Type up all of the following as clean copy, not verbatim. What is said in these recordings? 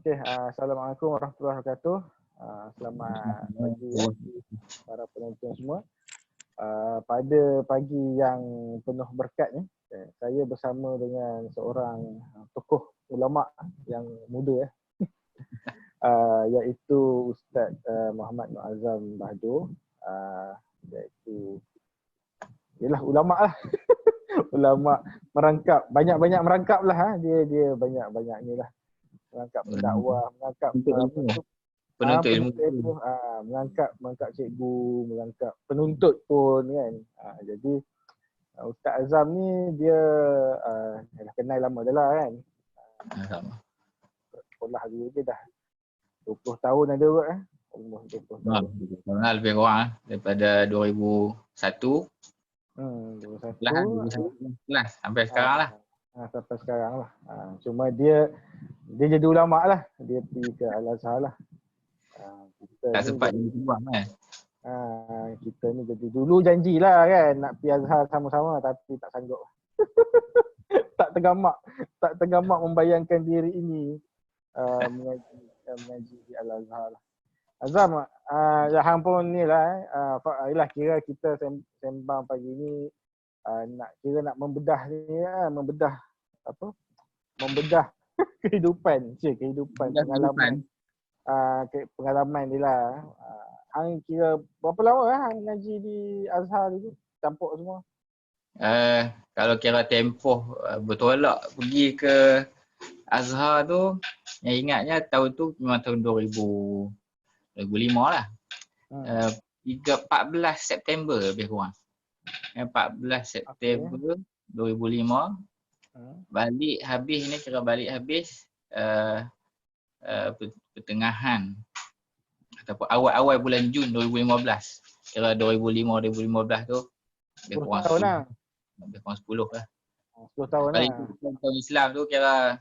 Assalamualaikum warahmatullahi wabarakatuh. Selamat pagi ya para penonton semua. Pada pagi yang penuh berkat ni, saya bersama dengan seorang tokoh ulama yang muda iaitu Ustaz Muhammad Nur Azam Bahdur, iaitu ialah ulama lah. Ulama merangkap, banyak-banyak merangkap lah. Dia banyak-banyak ni lah. Mengangkat pendakwah, mengangkat penuntut ilmu, mengangkat cikgu, mengangkat penuntut pun kan. Jadi Ustaz Azam ni dia kenal lama dah lah kan. Sekolah dulu dia dah 20 tahun ada kot umur 20 tahun. Lebih kurang daripada 2001. 2001 sampai sekarang lah. Sampai sekarang lah. Cuma dia jadi ulama lah. Dia pergi ke Al-Azhar lah. Tak sempat jadi buang kan. Kita ni jadi dulu janjilah kan nak pergi Azhar sama-sama tapi tak sanggup. tak tergamak membayangkan diri ini mengaji di Al-Azhar lah. Azam, hang pun ni lah ialah kira kita sembang pagi ni nak membedah ni membedah kehidupan pengalaman ni lah. Hang kira berapa lama hang ngaji di Azhar tu campur semua? Kalau kira tempoh bertolak pergi ke Azhar tu, yang ingatnya tahun tu memang tahun 2005 lah. 14 September lebih kurang. 14 September 2005. Balik habis pertengahan ataupun awal bulan Jun 2015. Kira 2005-2015 tu lebih kurang 10 lah. Lebih kurang 10 lah. 10 tahun lah. Tahun Islam tu kira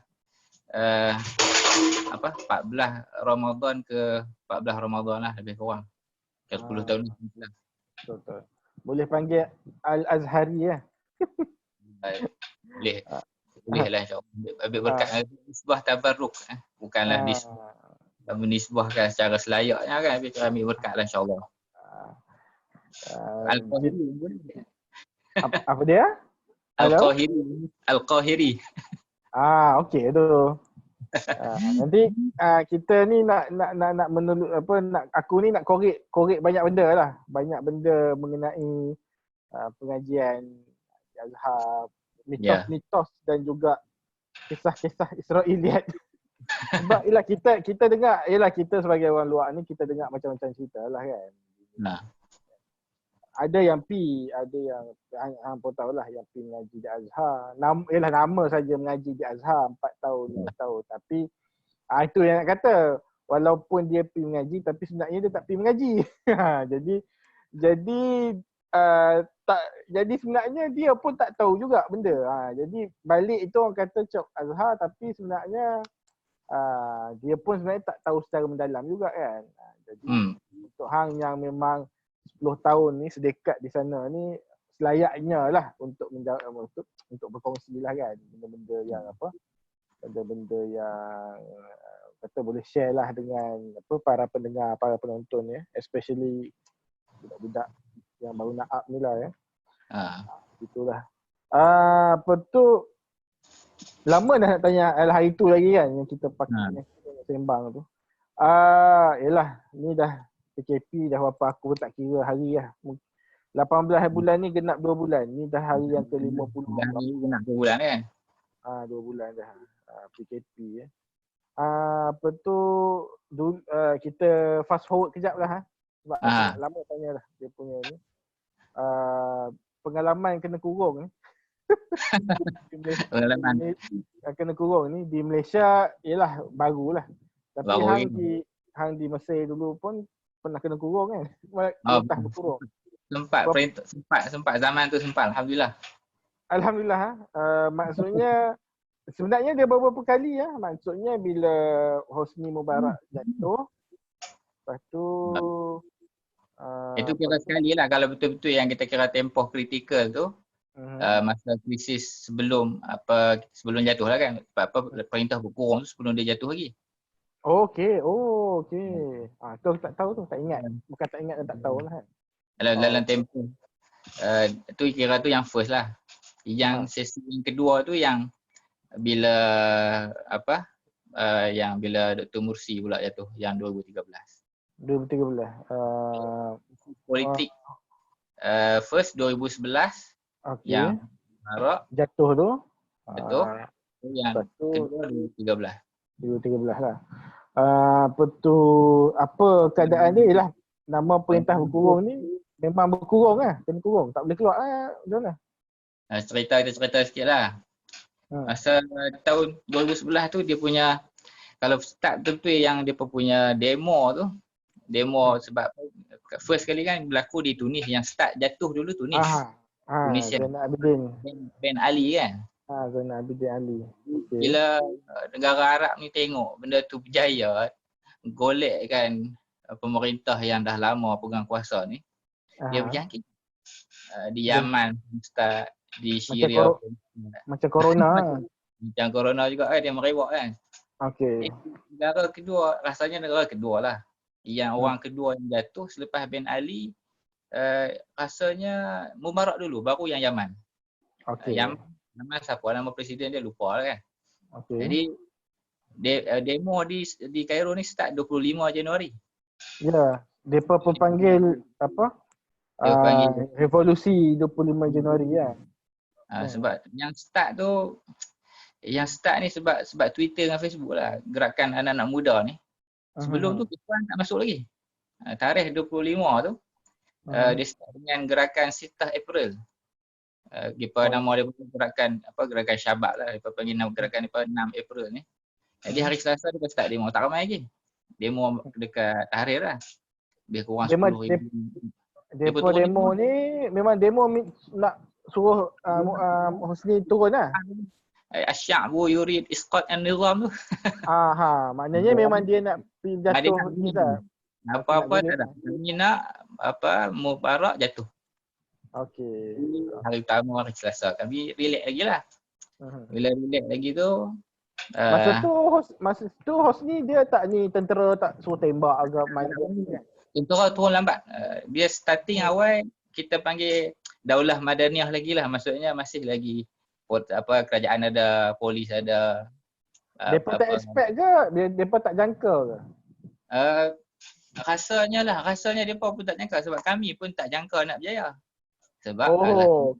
14 Ramadan ke 14 Ramadan lah lebih kurang. Kira 10 tahun lah. Betul. Boleh panggil Al-Azhari lah. Boleh lah insyaAllah. Ambil berkat nisbah tabarruk. Bukanlah menisbahkan secara selayaknya kan. Tapi kita ambil berkat lah insyaAllah. Al-Qahiri. Apa dia? Al-Qahiri. Okey tu. Nanti kita ni nak aku ni nak korek banyak benda lah. Banyak benda mengenai pengajian Azhar, mitos dan juga kisah-kisah Israeliat. Sebab kita dengar, kita sebagai orang luar ni kita dengar macam-macam cerita lah kan. Ada yang ada yang hang pun tahulah yang pergi mengaji di Azhar. Nama saja mengaji di Azhar 4 tahun, 5 tahun. Tapi itu yang nak kata, walaupun dia pergi mengaji tapi sebenarnya dia tak pergi mengaji. Jadi sebenarnya dia pun tak tahu juga benda. Jadi balik itu orang kata cop Azhar tapi sebenarnya dia pun sebenarnya tak tahu secara mendalam juga kan. Jadi untuk hang yang memang 10 tahun ni sedekat di sana ni selayaknya lah untuk menjawab untuk berkongsi lah kan benda-benda yang benda-benda yang kata boleh share lah dengan para pendengar, para penonton ya, especially budak-budak yang baru nak up ni lah ya. Itulah. Lama dah nak tanya hari tu lagi kan yang kita pakai sembang tu. Yalah ni dah PKP dah berapa aku pun tak kira hari lah. 18 bulan ni genap 2 bulan. Ni dah hari yang ke-50. Dah ni genap 2 bulan kan? 2 bulan dah PKP ya. Kita fast forward kejap lah sebab lama tanya dah dia punya ni. Pengalaman kena kurung ni. Pengalaman kena kurung ni di Malaysia ialah barulah. Tapi hang di Mesir dulu pun pernah kena kurung kan? Perintah berkurung. Sempat zaman tu sempat. Alhamdulillah. Maksudnya sebenarnya dia beberapa kali ya. Maksudnya bila Hosni Mubarak jatuh, lepas tu itu kira sekali lah kalau betul-betul yang kita kira tempoh kritikal tu. Masa krisis sebelum jatuh lah kan. Perintah berkurung tu sebelum dia jatuh lagi. Okey. Oh, okey. Tu tak tahu tu, tak ingat. Bukan tak ingat dan tak tahu lah kan. Dalam tempoh tu kira tu yang first lah. Yang sesi yang kedua tu yang bila apa yang bila Dr. Mursi pula jatuh yang 2013. 2013. Politik first 2011 Okey. yang Marak Jatuh tu. jatuh. Yang Lepas tu kedua 2013. 2013 lah. Apa tu, apa keadaan dia ialah nama perintah berkurung ni memang berkurung lah. Kena kurung. Tak boleh keluar lah. Macam mana? Cerita sikit lah. Masa tahun 2011 tu dia punya, kalau start betul yang dia punya demo tu, sebab first kali kan berlaku di Tunis, yang start jatuh dulu Tunis. Tunis yang Zainal Abidin. Ben Ali kan. Zainal Abidin Ali. Okay. Bila negara Arab ni tengok benda tu berjaya, golek kan pemerintah yang dah lama pegang kuasa ni, dia berjangkit. Di Yaman start, di Syria macam corona. macam corona juga kan, dia merewak kan. Okey. Negara kedua, rasanya negara kedua lah. Yang orang kedua yang jatuh selepas Ben Ali, rasanya Mubarak dulu, baru yang Yaman. Okey. Yaman siapa nama presiden dia, lupa lah kan. Okey. Jadi demo di Cairo ni start 25 Januari. Ya, depa panggil apa? Revolusi 25 Januari ya. Sebab yang start ni sebab Twitter dan Facebook lah, gerakan anak-anak muda ni. Sebelum tu Puan tak masuk lagi. Tarikh 25 tu dia start dengan gerakan 6 April. Nama dia gerakan Syabab lah. Dia panggil nama gerakan 6 April ni. Jadi hari Selasa dia start demo, tak ramai lagi. Demo dekat Tahrir lah. Dia kurang 10,000. Demo ni memang demo nak suruh Husni turun lah. Asy'abu yurid isqat an-nizam tu. Maknanya memang dia nak jatuh ni lah. Apa-apa tak ada. Kami nak Mubarak jatuh. Okey. Hari pertama hari Selasa kami relax lagi lah. Bila relax lagi tu masa tu Husni dia tak ni tentera tak suruh tembak agak mana. Tentera turun lambat. Dia starting awal kita panggil Daulah Madaniyah lagi lah. Maksudnya masih lagi kerajaan ada, polis ada. Depa tak expect ke? Depa tak jangka ke? Rasanya depa pun tak jangka, sebab kami pun tak jangka nak berjaya. Sebab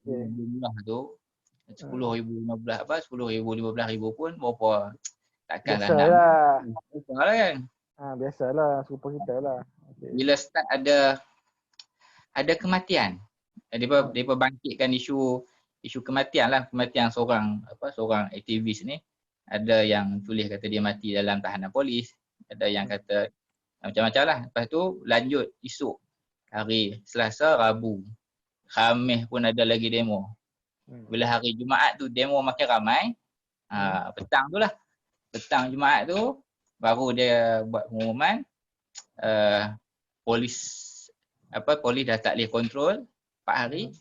jumlah tu 10,000, 15,000 pun berapa takkanlah nak. Biasalah kan. Biasalah serupa kita lah. Bila start ada kematian. Depa bangkitkan isu kematian lah, kematian seorang aktivis ni. Ada yang tulis kata dia mati dalam tahanan polis, ada yang kata macam-macam lah. Lepas tu lanjut esok hari Selasa, Rabu, Khamis pun ada lagi demo. Bila hari Jumaat tu demo makin ramai. Petang tu lah. Petang Jumaat tu baru dia buat pengumuman polis dah tak boleh kontrol 4 hari,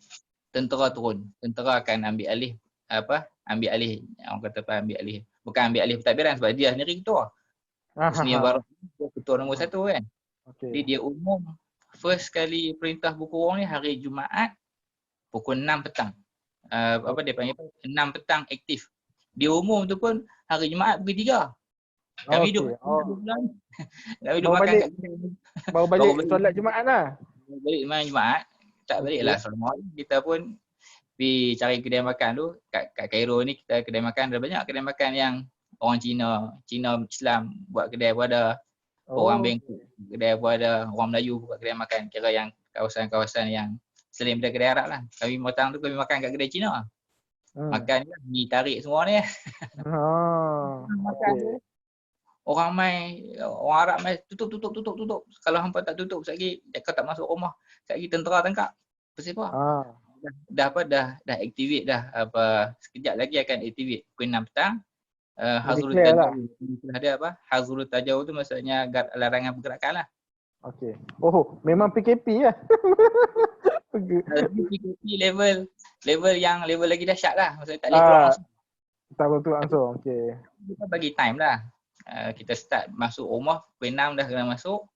tentera turun. Tentera akan ambil alih orang kata ambil alih. Bukan ambil alih pentadbiran sebab dia sendiri ketua. Husni Mubarak ketua nombor 1 kan. Jadi dia umum first kali perintah berkurung ni hari Jumaat pukul 6 petang. Dia panggil 6 petang aktif. Dia umum tu pun hari Jumaat pukul 3. Kami duduk bulan. Kami duduk makan kat baru balik solat Jumaat lah. Balik malam Jumaat. Tak balik lah selama kita pun pergi cari kedai makan tu. Kat Cairo ni kita kedai makan ada banyak kedai makan yang orang Cina Islam buat kedai pun ada. Orang Bengkok kedai pun ada. Orang Melayu buat kedai makan. Kira yang kawasan-kawasan yang selain daripada kedai Arab lah. Kami petang tu kami makan kat kedai Cina. Makan je mi tarik semua ni. Makan tu. Orang Arab mai tutup. Kalau hampa tak tutup sekali kau tak masuk rumah. Sekali tentera tangkap. Pasal apa? Dah activate dah. Sekejap lagi akan activate pukul 6 petang. Hazrul Tajau tu maksudnya larangan pergerakan lah. Okey. Memang PKP lah. PKP level lagi dahsyat lah. Maksudnya tak boleh keluar langsung. Tak boleh keluar langsung. Okey. Kita bagi time lah. kita start masuk rumah pukul 6 dah kena masuk.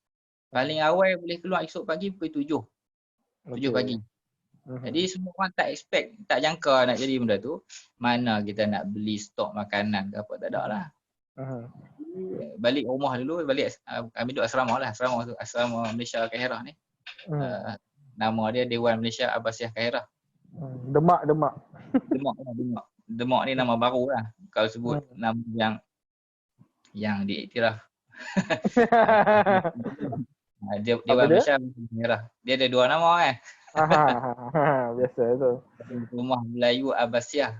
Paling awal boleh keluar esok pagi pukul 7. 7 pagi. Jadi semua orang tak expect, tak jangka nak jadi benda tu. Mana kita nak beli stok makanan ke apa, tak ada lah. Balik rumah dulu, kami duduk asrama lah. Asrama Malaysia Kaherah ni. Nama dia Dewan Malaysia Abbasiyah Kaherah. Demak. Demak ni nama baru lah. Kalau sebut nama yang diiktiraf. Dewan Malaysia Kaherah. Dia ada 2 nama kan. Biasa tu. Rumah Melayu Abbasiyah.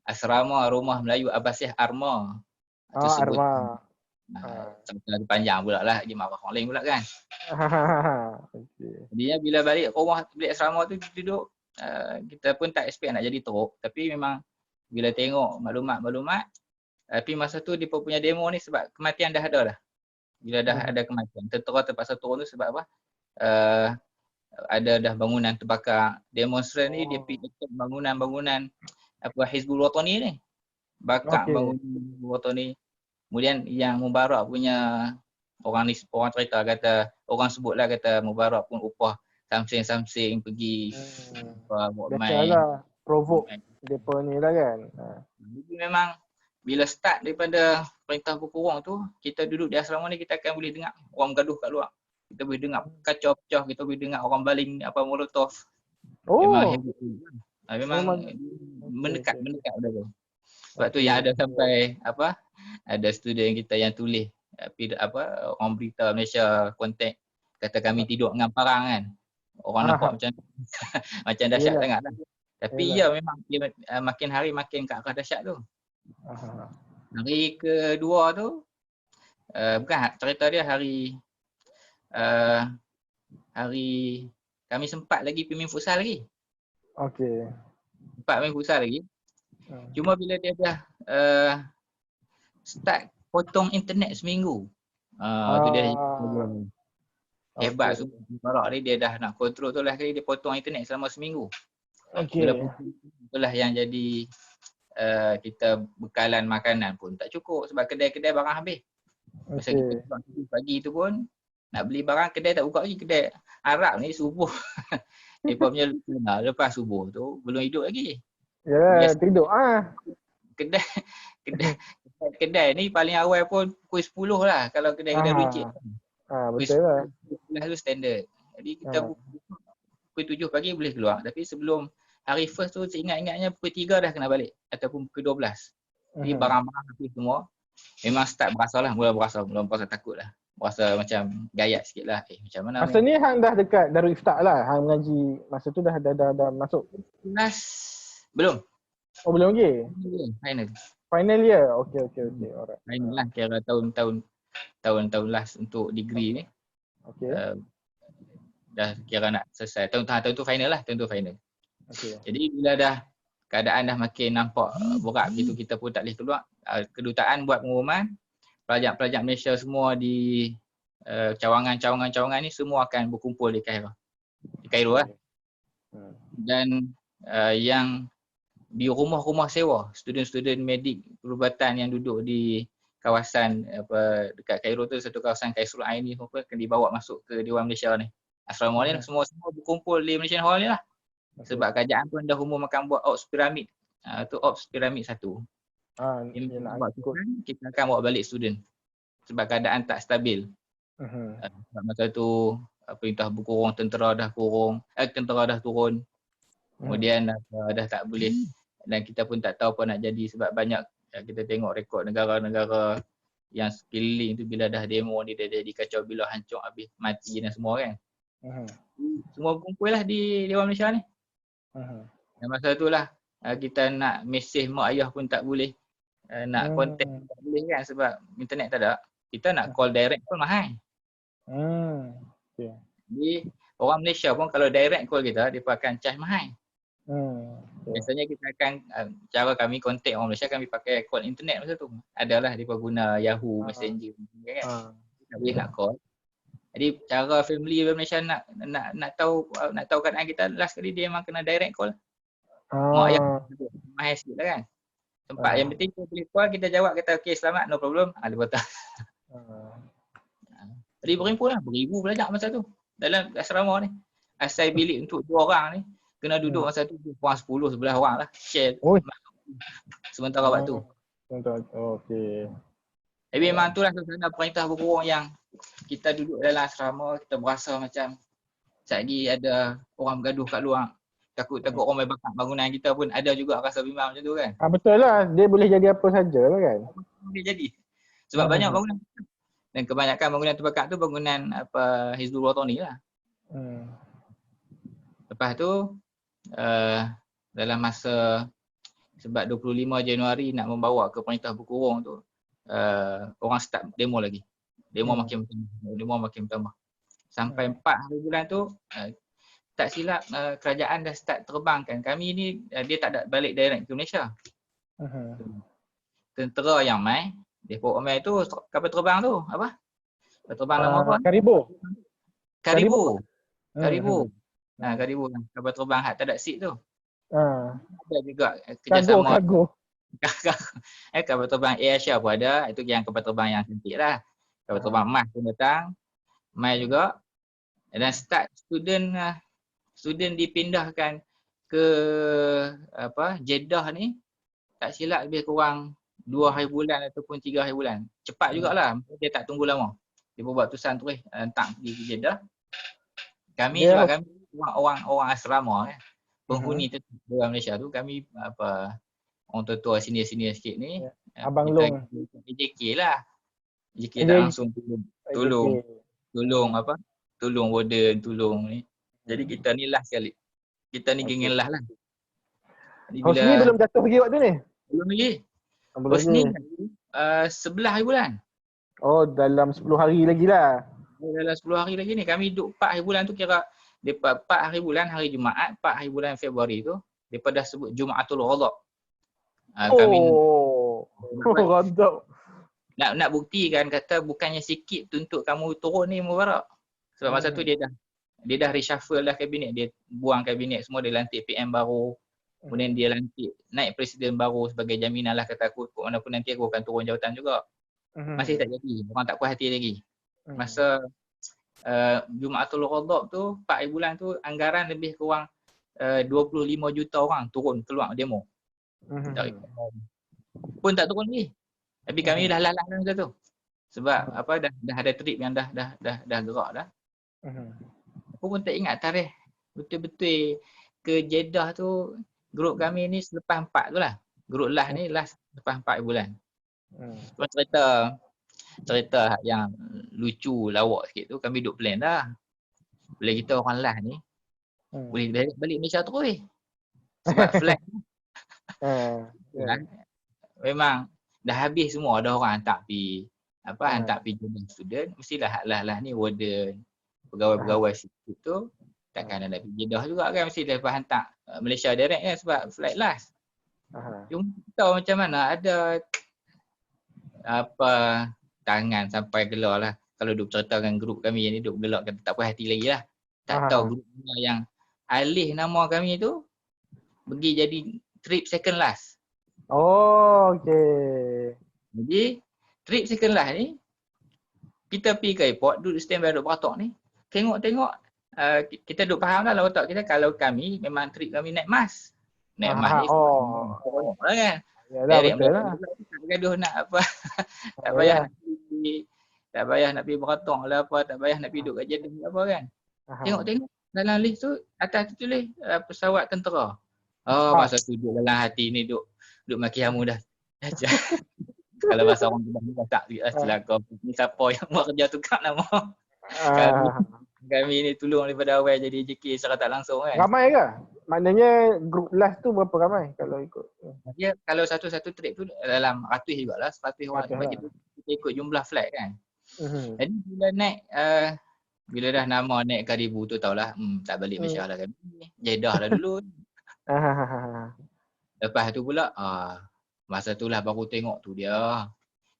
Asrama Rumah Melayu Abbasiyah Arma. Arma. Terlalu panjang pula lah. Dia marah orang lain pula kan. Okay. Dia bila balik rumah, balik asrama tu duduk, kita pun tak expect nak jadi teruk. Tapi memang bila tengok maklumat, tapi masa tu dia punya demo ni sebab kematian dah ada dah. Bila dah ada kematian, tentera terpaksa turun tu sebab apa? Ada dah bangunan terbakar. Demonstran ni dia pergi dekat bangunan Hizbul Watani ni. Bakar bangunan Hizbul Watani. Kemudian yang Mubarak punya orang cerita kata, orang sebutlah kata Mubarak pun upah samsing pergi buat main. Biasalah, provoke depa ni lah kan. Jadi memang bila start daripada perintah berkurung tu, kita duduk di asrama ni kita akan boleh dengar orang bergaduh kat luar. Kita boleh dengar kacau pecah, kita boleh dengar orang baling molotov. Memang hebat. Memang mendekat benda tu. Sebab tu yang ada sampai ada student kita yang tulis orang berita Malaysia kontak kata kami tidur dengan parang kan. Orang nampak macam dahsyat sangat lah. Tapi memang dia makin hari makin ke arah dahsyat tu. Hari kedua tu bukan cerita dia hari kami sempat lagi pergi main futsal lagi. Okey. Sempat main futsal lagi. Cuma bila dia dah start potong internet seminggu. Tu dia hebat Mubarak ni, dia dah nak kontrol tu lah kali dia potong internet selama seminggu. Itulah yang jadi kita bekalan makanan pun tak cukup sebab kedai-kedai barang habis. Masa kita pagi tu pun nak beli barang, kedai tak buka lagi. Kedai Arab ni subuh. Mereka punya lepas subuh tu belum hidup lagi. Ya, tidur Kedai ni paling awal pun pukul 10 lah kalau kedai-kedai runcit. Betul lah. Pukul 10 tu standard. Jadi kita pukul 7 pagi boleh keluar. Tapi sebelum hari first tu ingat-ingatnya pukul 3 dah kena balik ataupun pukul 12. Jadi barang-barang habis semua. Memang start mula berasa takut lah. Berasa macam gayat sikit lah. Macam mana masa ni hang dah dekat Darul Iftak lah. Hang mengaji masa tu dah masuk. Belum. Oh belum lagi? Final year? Okay. Alright. Final lah kira tahun last untuk degree ni. Okay. Dah kira nak selesai. Tahun tu final lah. Okay. Jadi bila dah keadaan dah makin nampak berat begitu, kita pun tak boleh keluar. Kedutaan buat pengumuman. Pelajar-pelajar Malaysia semua di cawangan ni semua akan berkumpul di Kairo lah. Dan yang di rumah-rumah sewa, student-student medik perubatan yang duduk di kawasan dekat Kairo tu, satu kawasan Kaisrul Aini akan dibawa masuk ke Dewan Malaysia ni. Asrama ni semua berkumpul di Malaysian Hall ni lah. Sebab kerajaan pun dah umum akan buat Ops Piramid. Tu Ops Piramid 1. Kita akan bawa balik student. Sebab keadaan tak stabil. Sebab masa tu perintah berkurung, tentera dah turun. Kemudian dah tak boleh. Dan kita pun tak tahu apa nak jadi sebab banyak kita tengok rekod negara-negara yang sekeliling tu bila dah demo ni dia jadi kacau bilau, hancur habis, mati dan semua kan. Semua berkumpul lah di Dewan Malaysia ni. Dan masa tu lah kita nak mesej mak ayah pun tak boleh. Nak kontak tak boleh kan sebab internet tak ada. Kita nak call direct pun mahal. Jadi orang Malaysia pun kalau direct call kita, dia akan charge mahal. Biasanya kita akan, cara kami kontak orang Malaysia, kami pakai call internet masa tu. Adalah dia guna Yahoo Messenger kan. Tak boleh nak call. Jadi cara family Malaysia nak tahu keadaan kita, last kali dia memang kena direct call. Mak ayah mahal sikit lah kan. Tempat yang penting kita boleh call, kita jawab, kata okey selamat, no problem. Lepas tu. Jadi beribu belajar masa tu. Dalam asrama ni. Asal bilik untuk 2 orang ni, kena duduk masa tu kurang 10, 11 orang lah. Share sementara waktu. Okey. Tapi memang itulah suasana perintah berkurung yang kita duduk dalam asrama, kita berasa macam sekali ada orang bergaduh kat luar. Takut orang main bakar bangunan kita pun ada juga rasa bimbang macam tu kan. Betul lah, dia boleh jadi apa saja lah kan. Boleh jadi. Sebab banyak bangunan. Dan kebanyakan bangunan terbakar tu bangunan Hizbul Watani lah. Lepas tu dalam masa sebab 25 Januari nak membawa ke perintah berkurung tu, orang start demo lagi. Demo makin bertambah. Sampai 4 hari bulan tu tak silap kerajaan dah start terbangkan. Kami ni dia tak ada balik direct ke Malaysia. Tentera yang mai, Depok Omel tu kapal terbang tu apa? Kapal terbang nama apa? Karibo. Karibo. Karibo kan. Kapal terbang hak tak ada seat tu. Ada juga kerjasama. Kargo. Kapal terbang Air Asia pun ada. Itu yang kapal terbang yang cantik lah. Kapal terbang MAS pun datang. Mai juga. Dan start student dipindahkan ke Jeddah ni. Tak silap lebih kurang 2 hari bulan ataupun 3 hari bulan. Cepat jugalah. Dia tak tunggu lama. Dia buat tulisan terus hantar pergi ke Jeddah. Kami sebab kami orang asrama kan. Penghuni tetap dalam Malaysia tu, kami orang tua-tua senior-senior sikit ni. Abang Long. JK lah. JK tak langsung tolong warden, tolong ni. Jadi kita ni last sekali. Kita ni geng last lah. Hosni belum jatuh pergi waktu ni? Belum lagi. Hosni 11 hari bulan. Oh, dalam 10 hari lagi lah. Dalam 10 hari lagi ni. Kami duduk 4 hari bulan tu kira 4 hari bulan, hari Jumaat, 4 hari bulan Februari tu, mereka dah sebut Jumatul Ghadab. Kami Ghadab. Nak buktikan kata bukannya sikit tuntut kamu turun ni Mubarak. Sebab masa tu dia dah reshuffle dah kabinet, dia buang kabinet semua, dia lantik PM baru. Kemudian dia lantik naik presiden baru sebagai jaminan lah kata aku, mana pun nanti aku akan turun jawatan juga. Masih tak jadi, orang tak puas hati lagi. Masa Jumatul Ghadab tu 4 hari bulan tu anggaran lebih kurang 25 juta orang turun keluar demo. Pun tak turun lagi. Tapi kami dah lalat masa tu. Sebab dah ada trip yang dah gerak dah. Aku pun tak ingat tarikh betul-betul ke Jeddah tu. Grup kami ni selepas 4 tu lah. Grup last ni last selepas 4 bulan. Kau cerita yang lucu lawak sikit tu, kami duduk plan dah. Bila kita orang last ni boleh balik Malaysia terus. Sebab flight memang dah habis semua, ada orang hantar pergi hantar pergi jumpa student, mestilah hak last ni warden, pegawai-pegawai situ tu takkan nak pergi Jeddah juga kan, mesti lepas hantar Malaysia direct kan sebab flight last. Cuma tahu macam mana ada tangan sampai gelar lah. Kalau duk cerita dengan grup kami ni duk gelak kata tak puas hati lagi lah. Tak tahu grup yang alih nama kami tu pergi jadi trip second last. Oh, okey. Jadi trip second last ni kita pergi ke airport, duduk standby duduk beratok ni. Tengok-tengok kita duduk faham lah otak kita kalau kami memang trip kami naik mas. Naik mas ni lah kan. Yalah, betul lah. Tak gaduh nak tak payah nak pergi beratok lah apa, tak payah nak pergi duduk kat Jeddah apa kan. Tengok-tengok dalam list tu atas tu tulis pesawat tentera. Masa tu duduk dalam hati ni duduk maki hamu dah. Kalau bahasa orang tu dah tak celaka. Ni siapa yang buat kerja tukar nama. Kami ni tolong daripada awal jadi JK secara tak langsung kan. Ramai ke? Maknanya grup last tu berapa ramai kalau ikut? Dia kalau satu-satu trip tu dalam ratus jugalah, 100 orang sebab kita ikut jumlah flight kan. Jadi bila naik bila dah nama naik Karibu tu tahulah tak balik Malaysia lah kan. Jeddah lah dulu. Lepas tu pula masa tu lah baru tengok tu dia.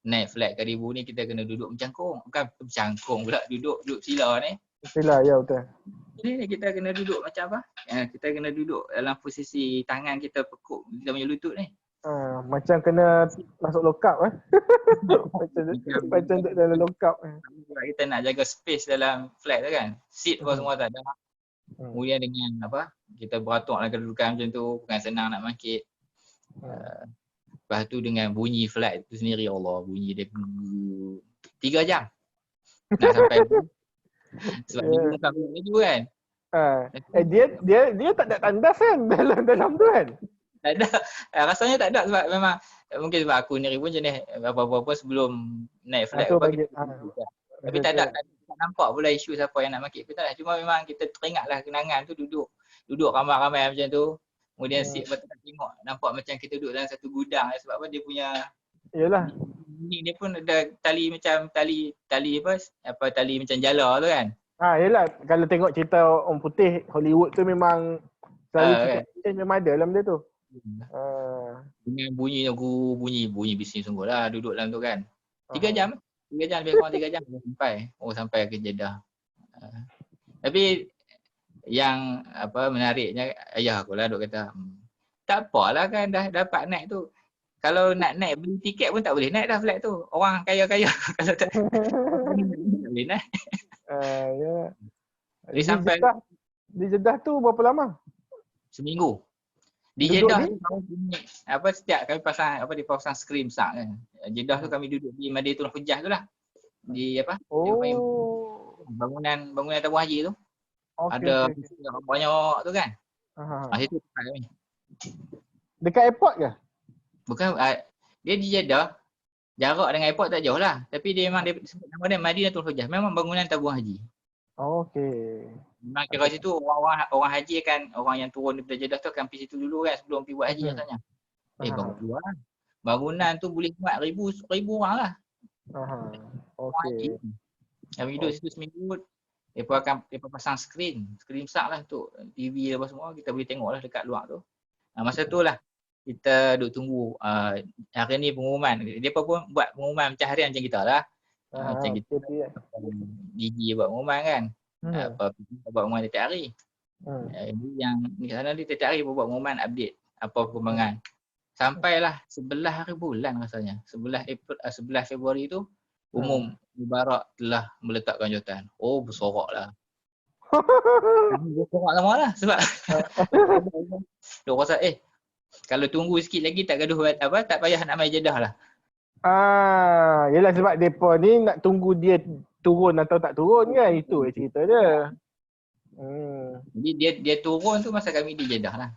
Naik flight Karibu ni kita kena duduk mencangkung. Bukan mencangkung pula, duduk sila ni. Sila, ya betul. Ni kita kena duduk macam apa? Kita kena duduk dalam posisi tangan kita pekuk kita punya lutut ni. Macam kena masuk lokap macam duduk dalam lokap. Kita nak jaga space dalam flat tu kan. Seat pun semua tak ada. Kemudian dengan kita beratur dalam kedudukan macam tu, bukan senang nak bangkit. Lepas tu dengan bunyi flat tu sendiri, Allah, bunyi dia 3 jam nak sampai sebab dia bukan flat laju kan. Dia tak ada tandas kan dalam tu kan? Tak ada. Rasanya tak ada sebab memang mungkin sebab aku ni pun jenis apa-apa sebelum naik flat tapi tak nampak pula isu siapa yang nak bangkit ke tak. Cuma memang kita teringatlah kenangan tu duduk ramai-ramai macam tu. Kemudian seat betul tak tengok, nampak macam kita duduk dalam satu gudang sebab apa dia punya yalah. Dia pun ada tali macam tali macam jala tu kan. Yalah, kalau tengok cerita orang putih Hollywood tu memang selalu cerita memang ada dalam dia tu. Dengan bunyi bising sungguh lah duduk dalam tu kan. 3 jam lebih kurang 3 jam sampai ke Jeddah. Tapi yang menariknya ayah aku lah duk kata tak apalah kan dah dapat naik tu. Kalau nak naik beli tiket pun tak boleh naik dah flat tu. Orang kaya-kaya kalau tak boleh naik. Di Jeddah tu berapa lama? Seminggu. Di Jeddah tu setiap kami pasang skrin besar kan. Jeddah tu kami duduk di Madinatul Hujjah tu lah. Di bangunan tabung haji tu. Ada banyak tu kan. Situ tempat kami. Dekat airport ke? Bukan, dia di Jeddah. Jarak dengan airport tak jauh lah. Tapi dia memang sebut nama dia Madinatul Hujjah. Memang bangunan tabung haji. Okey. Memang kira situ orang haji kan, orang yang turun daripada Jeddah tu akan pergi situ dulu kan sebelum pergi buat haji katanya. Baru keluar lah. Bangunan tu boleh muat ribu orang lah. Okey. Kami duduk situ seminggu. Mereka pasang skrin besar lah untuk TV apa semua. Kita boleh tengok lah dekat luar tu. Masa tu lah kita duduk tunggu hari ni pengumuman. Dia pun buat pengumuman macam harian macam kita lah. Macam kita Gigi buat pengumuman kan. Buat pengumuman tiap hari. Jadi yang di sana dia tiap hari buat pengumuman update apa perkembangan. Sampailah 11 hari bulan rasanya. 11 Februari tu umum Mubarak telah meletakkan jawatan. Bersorak lah. Bersorak lama lah sebab dia rasa kalau tunggu sikit lagi tak gaduh tak payah nak main Jeddah lah. Yelah sebab depa ni nak tunggu dia turun atau tak turun kan, itu cerita dia. Jadi dia turun tu masa kami di Jeddah lah.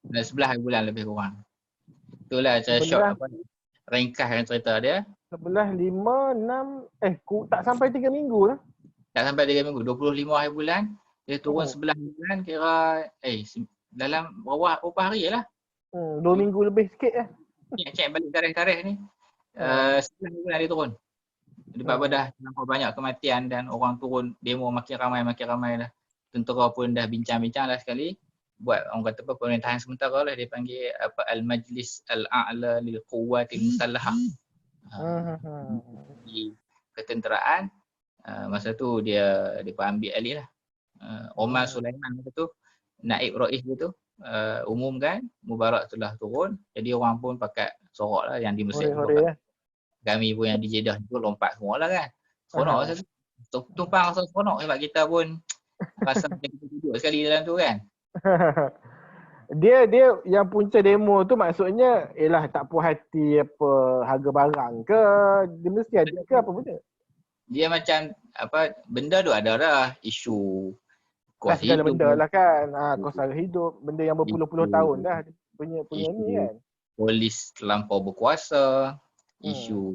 11 bulan lebih kurang. Itulah cara short ringkaskan cerita dia. 11, 5, 6 tak sampai 3 minggu lah. Tak sampai 3 minggu, 25 hari bulan. Dia turun 11 bulan kira dalam berapa hari lah. 2 minggu lebih sikit lah. Cek balik tarikh-tarikh ni. 11 bulan dia turun. Sebab dah nampak banyak kematian dan orang turun demo makin ramai lah. Tentera pun dah bincang-bincang lah sekali. Buat orang kata pemerintahan sementara lah, dia panggil Al-Majlis Al-A'la Lil Quwwatil Musallahah. Di ketenteraan masa tu dia ambil alih lah. Omar Sulaiman masa tu naib rais dia tu umumkan Mubarak telah turun. Jadi orang pun pakat sorak lah yang di Mesir. Kami pun yang di Jeddah tu lompat semua lah kan. Seronok masa tu. Tumpang rasa seronok sebab kita pun rasa macam kita duduk sekali dalam tu kan. Dia yang punca demo tu maksudnya tak puas hati apa harga barang ke, dia mesti ada ke apa benda? Dia macam benda tu ada dah isu kos segala hidup. Benda lah kan. Kos harga hidup, benda yang berpuluh-puluh tahun dah punya ni kan. Polis terlampau berkuasa, isu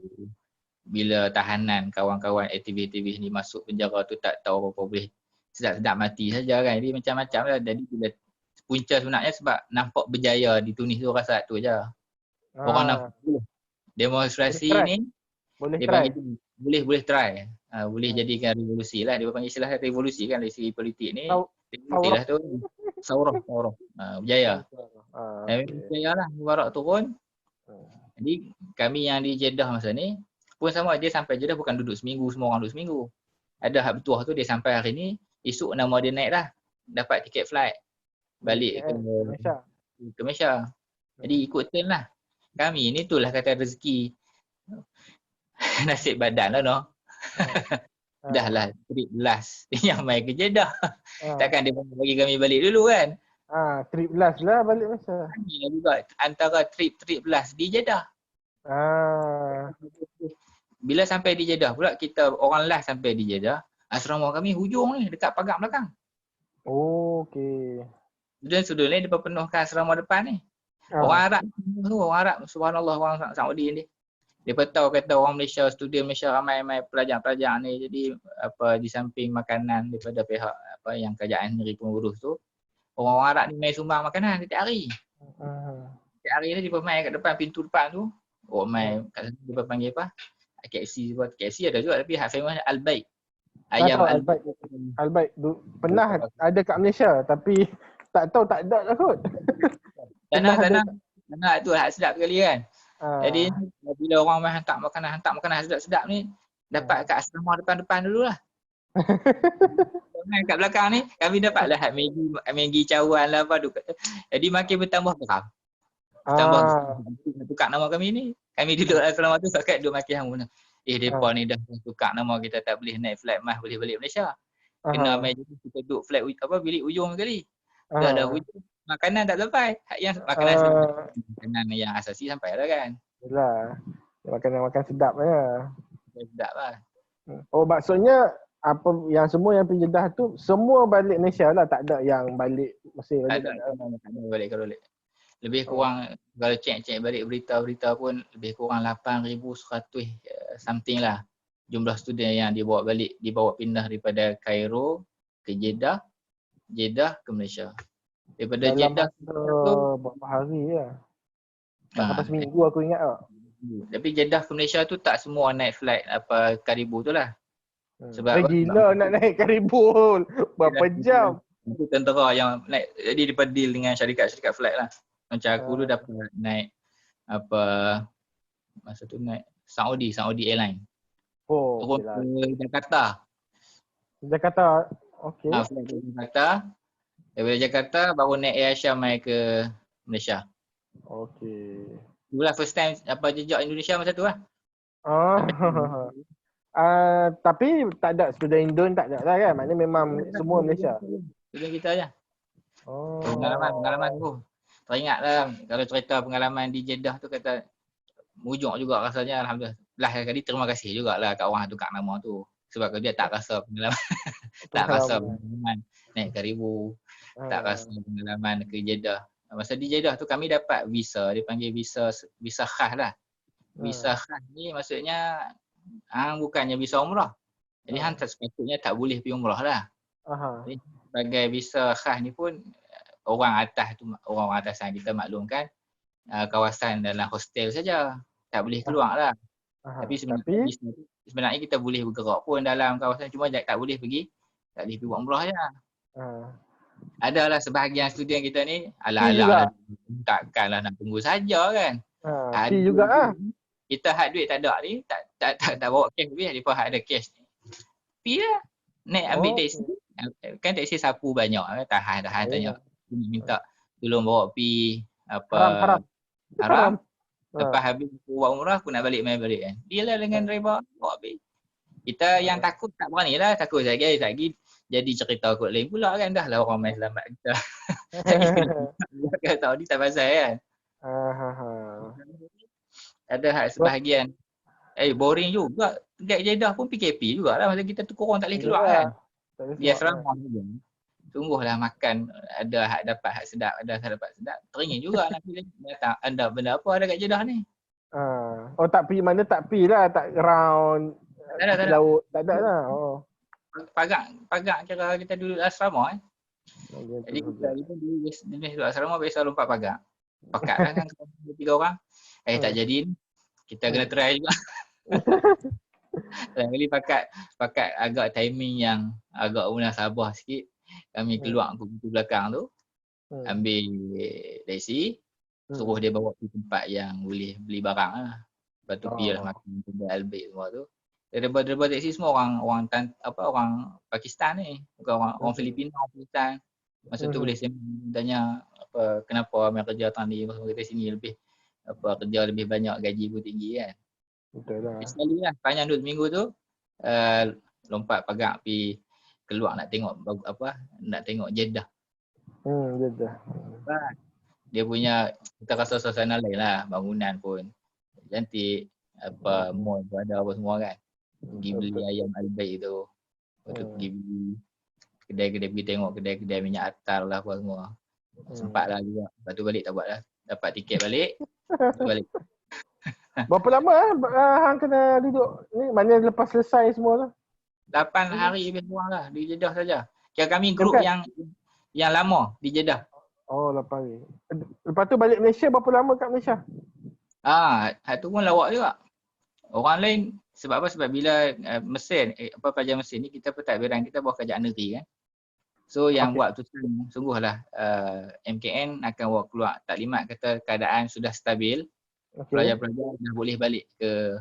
bila tahanan kawan-kawan aktivis ni masuk penjara tu tak tahu apa boleh sedap-sedap mati saja kan. Jadi macam-macam lah. Jadi bila punca sebenarnya sebab nampak berjaya di Tunis tu rasa tu je. Orang nampak demonstrasi ni boleh try. Boleh try. Boleh jadikan revolusi lah. Dia panggil istilah revolusi kan dari segi politik ni. Istilah tu Saurah. Berjaya. Berjaya lah Mubarak turun. Jadi kami yang di Jeddah masa ni pun sama, dia sampai Jeddah bukan duduk seminggu, semua orang duduk seminggu. Ada hak bertuah tu dia sampai hari ni, esok nama dia naik dah. Dapat tiket flight balik ke Malaysia. Jadi ikut turn lah. Kami ni tu lah kata rezeki. Nasib badan lah no. Dah lah trip last yang main kerja dah. Takkan dia bagi kami balik dulu kan. Trip last lah balik Malaysia. Kami juga antara trip last di Jeddah. Bila sampai di Jeddah pula, kita orang last sampai di Jeddah. Asrama kami hujung ni dekat pagar belakang. Oh, okey. Sudut ni dia penuhkan asrama depan ni. Orang Arab tu, orang Arab, subhanallah, orang Saudi ni. Dia tahu kata orang Malaysia, student Malaysia ramai pelajar-pelajar ni. Jadi apa di samping makanan daripada pihak apa yang kerajaan negeri pengurus tu, orang Arab ni main sumbang makanan setiap hari. Setiap hari ni dia main kat depan pintu depan tu. Oh main kat sana dia panggil apa? KFC buat KFC ada juga tapi hak famous Al-Baik. Ayam Al-Baik. Al-Baik pernah ada kat Malaysia tapi tak tahu tak ada lah kot. Tanah tu hak sedap sekali kan. Jadi bila orang main hantar makanan sedap-sedap ni dapat kat asrama depan dululah. Kat belakang ni kami dapatlah hak Maggi cawan lah apa tu. Jadi makin bertambah geram. Tukar nama kami ni. Kami duduk asrama tu sakat duduk makin hang guna. Depa ni dah tukar nama, kita tak boleh naik flight mas boleh balik Malaysia. Kena main jadi kita duduk flight bilik ujung sekali. Dah hujung makanan tak sampai. Yang makanan yang asasi sampai lah kan. Yalah. Makan sedap ya. Sedap lah. Oh maksudnya apa yang semua yang pergi Jeddah tu semua balik Malaysia lah, tak ada yang balik Mesir balik. Tak ada balik kalau balik. Lebih kurang kalau cek balik berita-berita pun lebih kurang 8,100 something lah jumlah student yang dibawa pindah daripada Cairo ke Jeddah ke Malaysia. Daripada dalam Jeddah berapa hari ya? Sampai seminggu aku ingat tak. Tapi Jeddah ke Malaysia tu tak semua naik flight apa Karibu tu lah. Sebab gila nak naik Karibu berapa jam? Itu tentera yang naik, jadi dia deal dengan syarikat flight lah. Macam aku tu dapat naik apa masa tu naik Saudi Airline. Turun ke Jakarta. Okey. Flight ke Jakarta. Daripada Jakarta baru naik Air Asia mai ke Malaysia. Okey. Itulah first time apa jejak Indonesia masa tu lah. Tapi tak ada student Indon tak ada lah kan? Maknanya memang semua Malaysia. Student kita aja. Pengalaman tu. Teringat lah kalau cerita pengalaman di Jeddah tu kata mujur juga rasanya, alhamdulillah. Last kali terima kasih jugalah kat orang tukar nama tu. Sebab dia tak rasa pengalaman tak rasa pengalaman naik Karibu, tak rasa pengalaman ke Jeddah. Masa di Jeddah tu kami dapat visa, dia panggil visa khas lah. Visa khas ni maksudnya bukannya visa umrah. Jadi hang sepatutnya tak boleh pergi umrah lah. Jadi, sebagai visa khas ni pun orang atasan kita maklumkan kawasan dalam hostel saja. Tak boleh keluar lah. Tapi sebenarnya kita boleh bergerak pun dalam kawasan, cuma tak boleh pergi buat umrah je. Adalah sebahagian student kita ni ala-ala takkanlah nak tunggu saja kan. Juga lah. Kita hak duit tak ada ni, tak bawa cash lebih, dia pun hak ada cash ni. Pergi lah. Naik ambil taxi. Kan taxi sapu banyak, tahan tanya. Minta tolong bawa pergi apa haram. Lepas habis buat umrah aku nak main balik kan. Dia lah dengan driver bawa pergi. Kita yang takut tak berani lah, takut lagi jadi cerita kot lain pula kan, dah lah orang main selamat kita. Kan tahu ni tak pasal kan. Ada hak sebahagian boring juga. Dekat Jeddah pun PKP jugalah, masa kita tu korang tak boleh keluar kan. Dia asrama juga. Sungguhlah makan ada hak dapat hak sedap, ada hak dapat sedap. Teringin juga nak pilih datang anda benda apa ada kat Jeddah ni. Tak pergi mana, tak pergi lah, tak round laut, tak ada lah. Pagar kira kita duduk asrama Jadi kita dulu duduk asrama biasa lompat pagar. Pakat lah kan 3 orang. Tak jadi ni. Kita kena try juga. Lain kali pakat agak timing yang agak munasabah sikit. Kami keluar ke pintu belakang tu, ambil taxi, suruh dia bawa pergi tempat yang boleh beli barang lah. Lepas tu pergi lah makan benda Al-Baik semua tu. Daripada taxi semua orang Pakistan ni, bukan orang Filipina, Pakistan. Masa tu boleh tanya apa kenapa ramai kerja datang ni, kita sini lebih apa kerja lebih banyak, gaji pun tinggi kan. Betul lah. Sekali lah panjang 2 minggu tu lompat pagak pergi keluar nak tengok nak tengok Jeddah. Jeddah. Dia punya, kita rasa suasana lain lah, bangunan pun cantik, apa mall pun ada apa semua kan. Pergi beli ayam Al-Baik tu. Lepas tu pergi beli kedai-kedai, pergi tengok kedai-kedai minyak atar lah apa semua. Sempat lah juga. Lepas tu balik tak buat lah. Dapat tiket balik. Balik. Berapa lama hang kena duduk ni? Mana lepas selesai semua tu? 8 hari lebih kurang lah di Jeddah saja. Kira kami grup yang lama di Jeddah. Oh, 8 hari. Lepas tu balik Malaysia berapa lama kat Malaysia? Tu pun lawak juga. Orang lain sebab apa? Sebab bila mesin pelajar mesin ni kita pentadbiran kita bawa kerajaan negeri kan. So yang buat tu sungguhlah MKN akan bawa keluar taklimat kata keadaan sudah stabil. Pelajar-pelajar dah boleh balik ke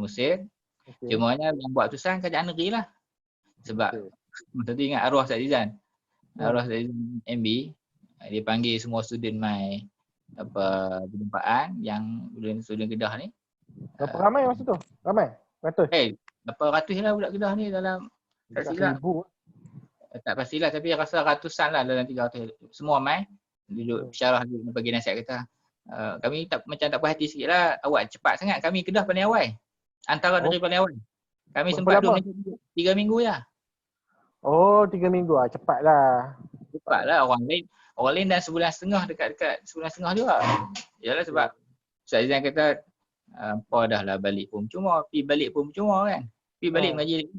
Mesir. Cumanya yang buat tulisan kerajaan negeri lah. Sebab masa tu ingat arwah Ustaz Zizan. Arwah Ustaz Zizan MB, dia panggil semua student mai perjumpaan yang student Kedah ni. Berapa ramai masa tu? Ramai? Ratus? Berapa ratus lah budak Kedah ni dalam tak silap. Tak pastilah tapi rasa ratusan lah dalam 300. Semua mai duduk syarah bagi nasihat kita. Kami macam tak puas hati sikit lah. Awak cepat sangat. Kami Kedah paling awal. Antara dari paling awal. Kami sempat duduk macam 3 minggu je. Oh, 3 minggu lah. Cepat lah. Cepat lah. Orang lain dah sebulan setengah, dekat sebulan setengah juga. Yalah sebab Ustaz Izan kata dah lah balik pun percuma. Pergi balik pun percuma kan. Pergi balik mengaji lagi.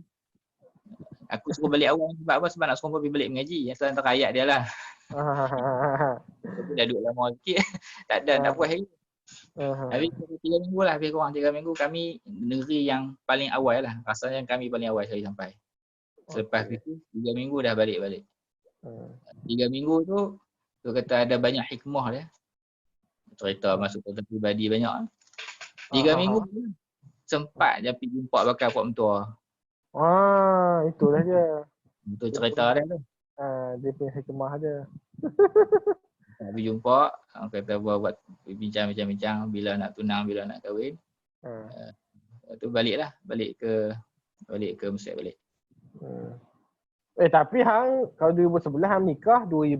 Aku suruh balik awal sebab apa? Sebab nak suruh pergi balik mengaji. Yang selain antara ayat dia lah. Tapi dah duduk lama sikit. Tak puas lagi. Habis 3 minggu lah, lebih kurang 3 minggu kami negeri yang paling awal lah. Rasanya kami paling awal sekali sampai. Selepas itu 3 minggu dah balik-balik. 3 minggu tu kata ada banyak hikmah dia. Cerita masuk ke pribadi banyak. 3 minggu sempat je pergi jumpa bakal puak mentua. Itulah dia. Itu cerita dia tu. Dia punya hikmah dia. Pergi jumpa, kata buat bincang-bincang bila nak tunang, bila nak kahwin. Tu baliklah, balik ke Mesir balik. Tapi hang kalau 2011 hang nikah tahun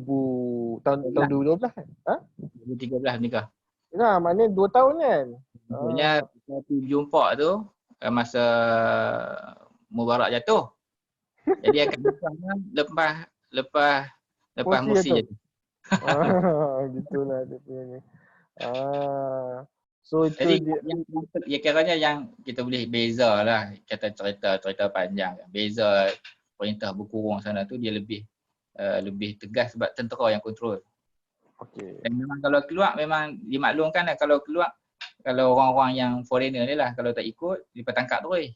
2012 kan? 2013 nikah. Nah, maknanya 2 tahun kan? Maksudnya kita jumpa tu masa Mubarak jatuh. Jadi akan nikah lepas Mursi jatuh. Gitulah dia punya ni. So itu jadi dia kiranya yang kita boleh beza lah kata cerita panjang. Beza perintah berkurung sana tu dia lebih tegas sebab tentera yang kontrol. Dan memang kalau keluar memang dimaklumkan lah kalau keluar, kalau orang-orang yang foreigner ni lah kalau tak ikut dipertangkap terus.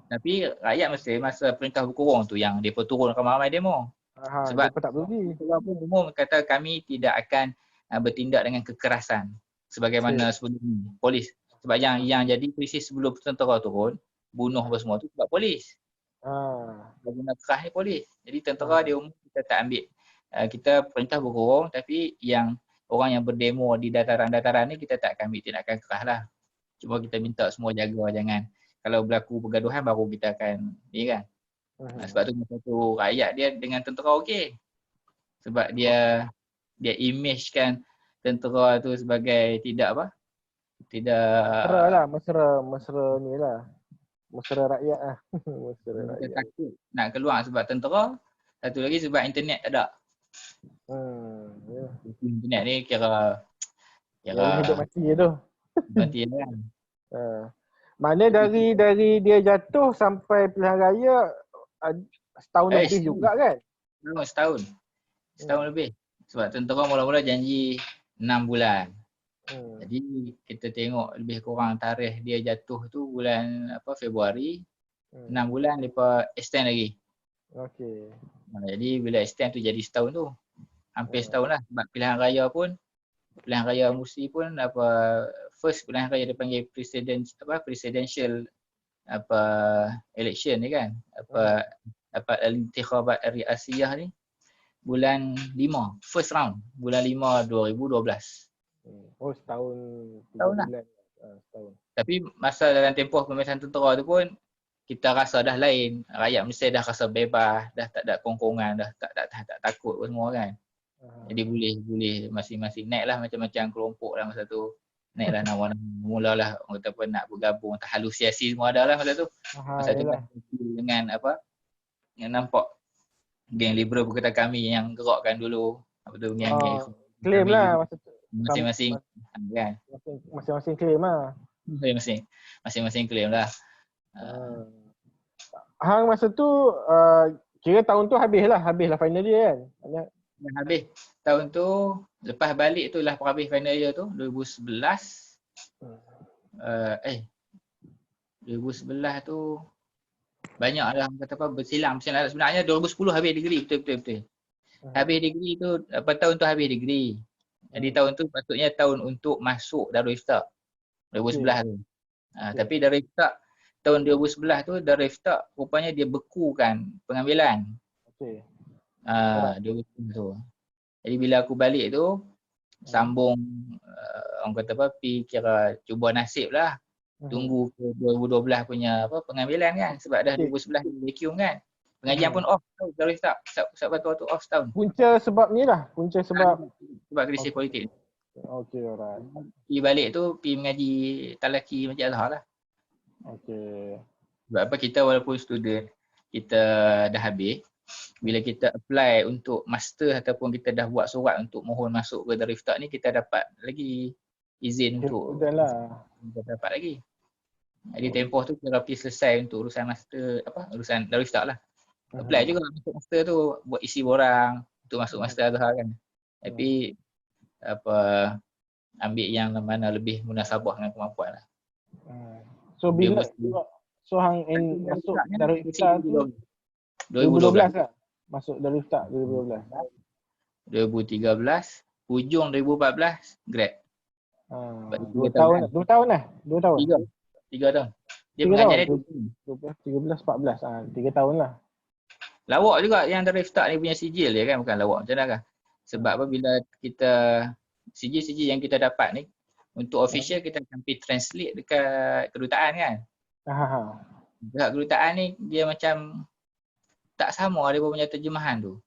Tapi rakyat Mesir masa perintah berkurung tu yang mereka turun ramai-ramai demo. Sebab tak pergi. Walaupun umum kata kami tidak akan bertindak dengan kekerasan sebagaimana sebelum ni polis. Sebab yang jadi krisis sebelum tentera turun, bunuh apa semua tu sebab polis. Guna keras ni polis. Jadi tentera dia umum kita tak ambil. Kita perintah berkurung tapi yang orang yang berdemo di dataran-dataran ni kita tak akan ambil tindakan keras lah. Cuma kita minta semua jaga jangan. Kalau berlaku pergaduhan baru kita akan ni kan. Sebab tu masa tu rakyat dia dengan tentera okey. Sebab dia imagekan tentera tu sebagai tidak mesra lah, mesra ni lah. Mesra rakyat lah. Mesra rakyat. Kita takut nak keluar sebab tentera. Satu lagi sebab internet tak ada. Internet ni kira hidup mati je tu. Mati kan. Mana dari dia jatuh sampai pilihan raya setahun lebih juga kan? Setahun lebih. Sebab tentera mula-mula janji 6 bulan. Jadi kita tengok lebih kurang tarikh dia jatuh tu bulan Februari. 6 bulan mereka extend lagi. Jadi bila extend tu jadi setahun tu. Hampir setahun lah. Sebab pilihan raya Mursi pun first pilihan raya dia panggil presidential election ni kan. dapat al-intikhabat ar-riasiyah ni bulan 5, first round bulan 5 2012. Oh, setahun 3 Tahun lah. bulan. Setahun. Tapi masa dalam tempoh pemeriksaan tentera tu pun kita rasa dah lain. Rakyat Malaysia dah rasa bebas, dah tak ada kongkongan, dah tak takut pun semua kan. Jadi boleh masing-masing naiklah macam-macam kelompok lah masa tu. Naiklah nama-nama, mulalah orang kata apa nak bergabung, halusinasi semua ada lah masa tu. Masa tu dengan apa, yang nampak geng liberal berkata kami yang gerakkan dulu. Apa tu, geng-geng claim lah masa tu. Masing-masing kan. Masing-masing claim lah. Masing-masing claim lah. Hang masa tu kira tahun tu habislah final year kan? Dah habis. Tahun tu lepas balik tu lah habis final year tu 2011. 2011 tu banyak lah kata apa bersilang. Sebenarnya 2010 habis degree betul. Habis degree tu apa tahun tu habis degree. Jadi tahun tu patutnya tahun untuk masuk Darul Ifta 2011 tu. Tapi Darul Ifta tahun 2011 tu Darul Ifta rupanya dia bekukan pengambilan. 2010 tu. Jadi bila aku balik tu sambung orang kata apa pi kira cuba nasib lah. Tunggu ke 2012 punya apa pengambilan kan sebab dah 2011 dia vacuum kan. Pengajian pun off tau Darul Ifta. Pusat Batu tu off setahun. Punca sebab ni lah, sebab krisis politik. Okey, alright. Pergi balik tu pergi mengaji talaki Masjid Azhar lah. Okey. Sebab apa kita walaupun student kita dah habis, bila kita apply untuk master ataupun kita dah buat surat untuk mohon masuk ke Darul Ifta ni kita dapat lagi izin untuk kita dapat lagi. Jadi tempoh tu kita rapi selesai untuk urusan master urusan Darul Ifta lah. Apply juga masuk master tu buat isi borang untuk masuk master Azhar kan. Tapi ambil yang mana lebih munasabah dengan kemampuan lah. So bila hang masuk Darul Ifta tu 2012 lah. Masuk Darul Ifta 2012. 2013, hujung 2014 grad. 2 tahun. 3 tahun. 3 tahun. Dia mengajar dia 13, 14. 3 tahun lah. Lawak juga yang Darul Ifta ni punya sijil dia kan, bukan lawak macam mana kan. Sebab bila kita sijil-sijil yang kita dapat ni untuk official kita akan pergi translate dekat kedutaan kan. Dekat kedutaan ni dia macam tak sama dia punya terjemahan tu.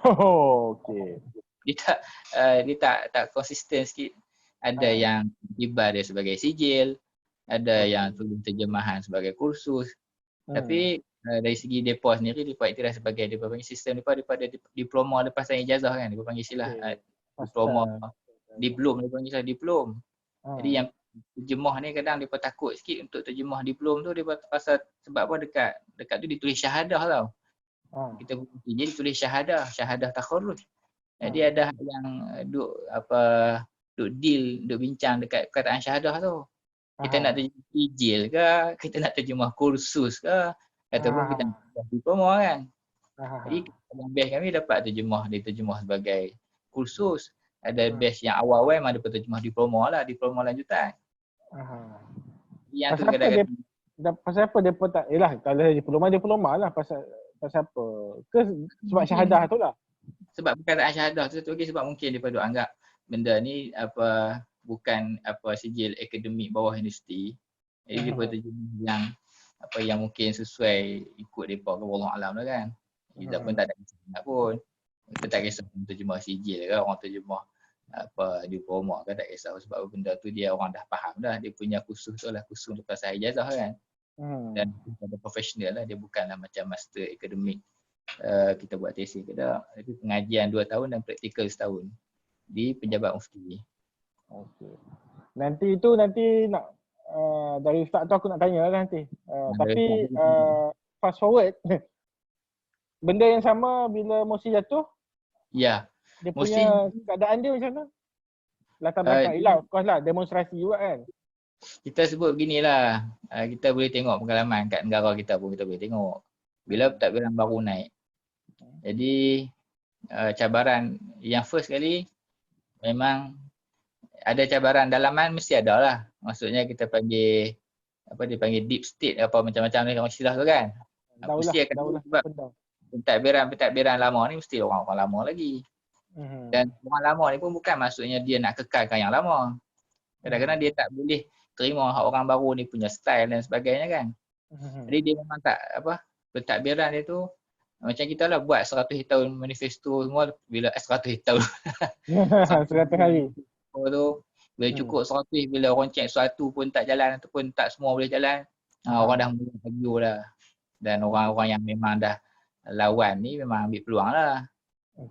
Okey. Dia tak konsisten sikit. Ada yang tiba dia sebagai sijil, ada yang tulis terjemahan sebagai kursus. Tapi dari segi depa sendiri depa iktiraf sebagai depa panggil sistem depa daripada diploma lepas saya ijazah kan, depa panggil istilah diploma diplom, depa panggil istilah diplom. Jadi yang terjemah ni kadang depa takut sikit untuk terjemah diplom tu depa pasal sebab apa dekat tu ditulis syahadah tau. Kita jadi tulis syahadah takharruj. Jadi ada yang duk deal, duk bincang dekat perkataan syahadah tu. Kita nak terjemah sijil ke, kita nak terjemah kursus ke, ataupun kita nak terjemah diploma kan. Jadi dalam batch kami dapat diterjemah sebagai kursus. Ada batch yang awal-awal memang dapat terjemah diploma lanjutan. Yang tu kadang-kadang pasal apa dia pun tak, yelah kalau diploma lah pasal apa? Ke sebab syahadah tu lah? Sebab perkataan syahadah tu lagi sebab mungkin dia duk anggap benda ni bukan sijil akademik bawah universiti. Jadi dia terjemah yang mungkin sesuai ikut depa ke wallahu alam lah kan. Kita pun tak ada kisah pun. Kita tak kisah terjemah sijil ke, orang terjemah diploma ke, tak kisah sebab benda tu dia orang dah faham dah. Dia punya kursus tu lah kursus lepas saya ijazah kan. Dan kita profesional lah, dia bukanlah macam master akademik kita buat tesis ke tak. Tapi pengajian 2 tahun dan praktikal setahun di Pejabat Mufti. Okey. Nanti nak dari Ustaz tu aku nak tanya lah nanti. Tapi fast forward. Benda yang sama bila Mosi jatuh? Ya. Dia punya keadaan dia macam mana? Latar belakang of course lah demonstrasi juga kan. Kita sebut beginilah. Kita boleh tengok pengalaman kat negara kita pun kita boleh tengok. Bila pentadbiran baru naik. Jadi cabaran yang first kali memang ada cabaran dalaman mesti ada lah. Maksudnya kita panggil deep state apa macam-macam ni orang istilah tu kan. Mesti akan sebab pentadbiran lama ni mesti orang-orang lama lagi. Dan orang lama ni pun bukan maksudnya dia nak kekalkan yang lama. Kadang-kadang dia tak boleh terima orang baru ni punya style dan sebagainya kan. Jadi dia memang tak pentadbiran dia tu macam kita lah buat 100 tahun manifesto semua bila 100 tahun 100 hari tu bila cukup 100 bila orang check sesuatu pun tak jalan ataupun tak semua boleh jalan, orang dah mula hagiu lah. Dan orang-orang yang memang dah lawan ni memang ambil peluang lah.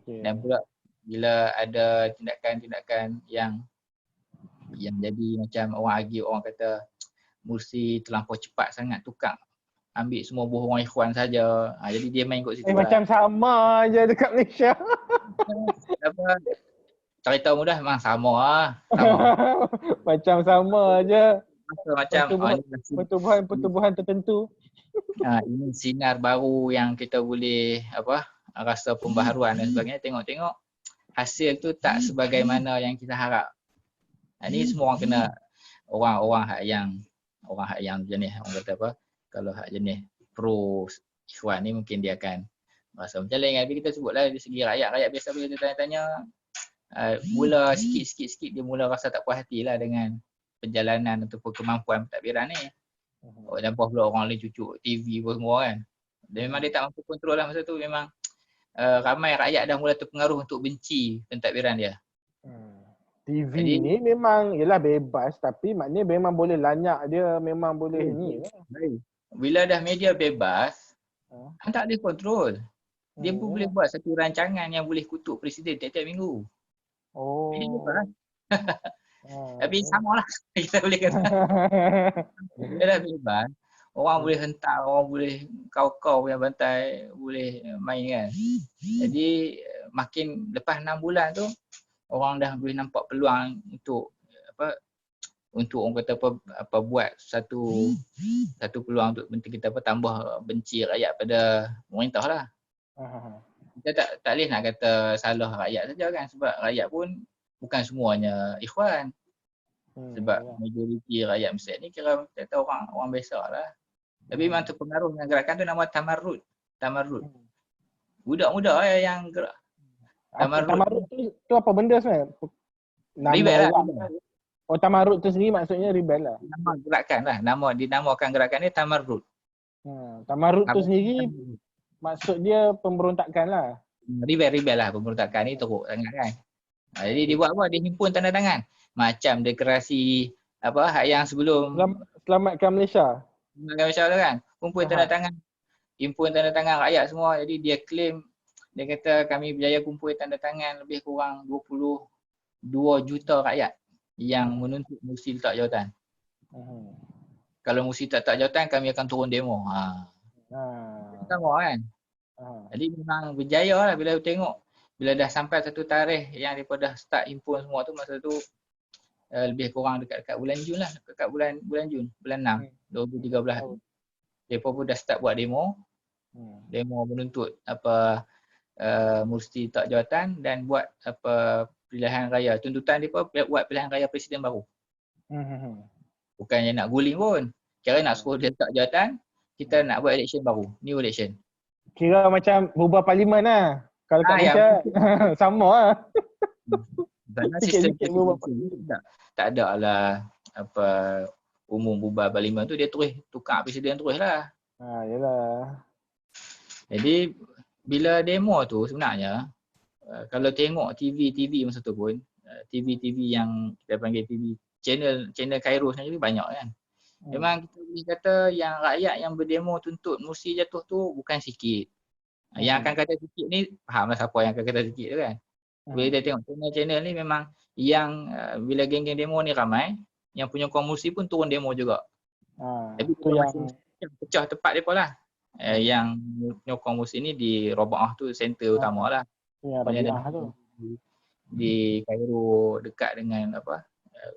Dan pula bila ada tindakan-tindakan yang jadi macam orang argue, orang kata Mursi terlampau cepat sangat tukar ambil semua buah orang Ikhwan saja. Jadi dia main kat situ lah. Macam sama je dekat Malaysia. Cerita mudah memang sama lah. Sama. Macam sama je. Macam pertubuhan tertentu. Ini sinar baru yang kita boleh rasa pembaharuan dan sebagainya. Tengok-tengok hasil tu tak sebagaimana yang kita harap. Ini semua orang kena orang hak yang jenis orang kata apa, kalau hak jenis pro Ikhwan ni mungkin dia akan rasa macam lain. Tapi kita sebutlah dari segi rakyat biasa bila dia tanya-tanya, mula sikit-sikit dia mula rasa tak puas hati lah dengan perjalanan ataupun kemampuan pentadbiran ni. Dan pula orang lain cucuk TV pun semua kan. Dan memang dia tak mampu kontrol lah masa tu. Memang ramai rakyat dah mula terpengaruh untuk benci pentadbiran dia. TV jadi, ni memang ialah bebas tapi maknanya memang boleh lanyak dia, memang boleh ni. Bila dah media bebas, tak boleh kontrol. Dia pun boleh buat satu rancangan yang boleh kutuk presiden tiap-tiap minggu. Jadi bebas. Tapi sama lah kita boleh kata. Dia dah bebas. Orang boleh hentak, orang boleh kau-kau yang bantai, boleh main kan. Jadi makin lepas 6 bulan tu, orang dah boleh nampak peluang untuk orang kata buat satu peluang untuk kita tambah benci rakyat pada pemerintah lah. Kita tak boleh nak kata salah rakyat saja kan, sebab rakyat pun bukan semuanya Ikhwan. Sebab majoriti rakyat Mesir ni kira kata orang biasa lah. Tapi memang terpengaruh dengan gerakan tu nama Tamarrud. Budak-budak yang gerak. Tamarrud tu apa benda sebenarnya? Rebel lah. Tamarrud tu sendiri maksudnya rebel lah. Nama gerakan lah. Dinamakan gerakan ni Tamarrud. Tamarrud tu sendiri maksud dia pemberontakan lah. Rebel lah, pemberontakan ni teruk sangat kan. Jadi dia buat apa? Dia himpun tanda tangan. Macam deklarasi yang sebelum Selamatkan Malaysia. Selamatkan Malaysia tu kan. Himpun tanda tangan rakyat semua. Jadi dia claim, dia kata kami berjaya kumpul tanda tangan lebih kurang 22 juta rakyat yang menuntut Mursi letak jawatan. Kalau Mursi tak letak jawatan, kami akan turun demo. Sama kan. Jadi memang berjaya lah bila tengok. Bila dah sampai satu tarikh yang mereka dah start himpun semua tu, masa tu lebih kurang dekat bulan Jun lah. Dekat bulan Jun, bulan 6, 2013. Mereka pun dah start buat demo. Demo menuntut Mursi tak jawatan dan buat pilihan raya. Tuntutan dia buat pilihan raya presiden baru. Bukannya nak guling pun. Kira nak suruh dia tak jawatan, kita nak buat election baru. New election. Kira macam bubar parlimen lah. Kalau kat Malaysia sama lah. Sistem tak ada lah umum bubar parlimen tu, dia terus tukar presiden terus lah. Yalah. Jadi bila demo tu sebenarnya kalau tengok TV masa tu pun, TV yang kita panggil TV channel Cairo sendiri banyak kan. Memang kita boleh kata yang rakyat yang berdemo tuntut Mursi jatuh tu bukan sikit. Yang akan kata sikit ni, fahamlah siapa yang akan kata sikit tu kan. Bila kita tengok channel ni memang yang bila geng-geng demo ni ramai, yang punya kaum Mursi pun turun demo juga. Tapi tu yang pecah tempat mereka lah. Yang nyokong Mursi ni di Robaah tu center utama lah. Di Cairo dekat dengan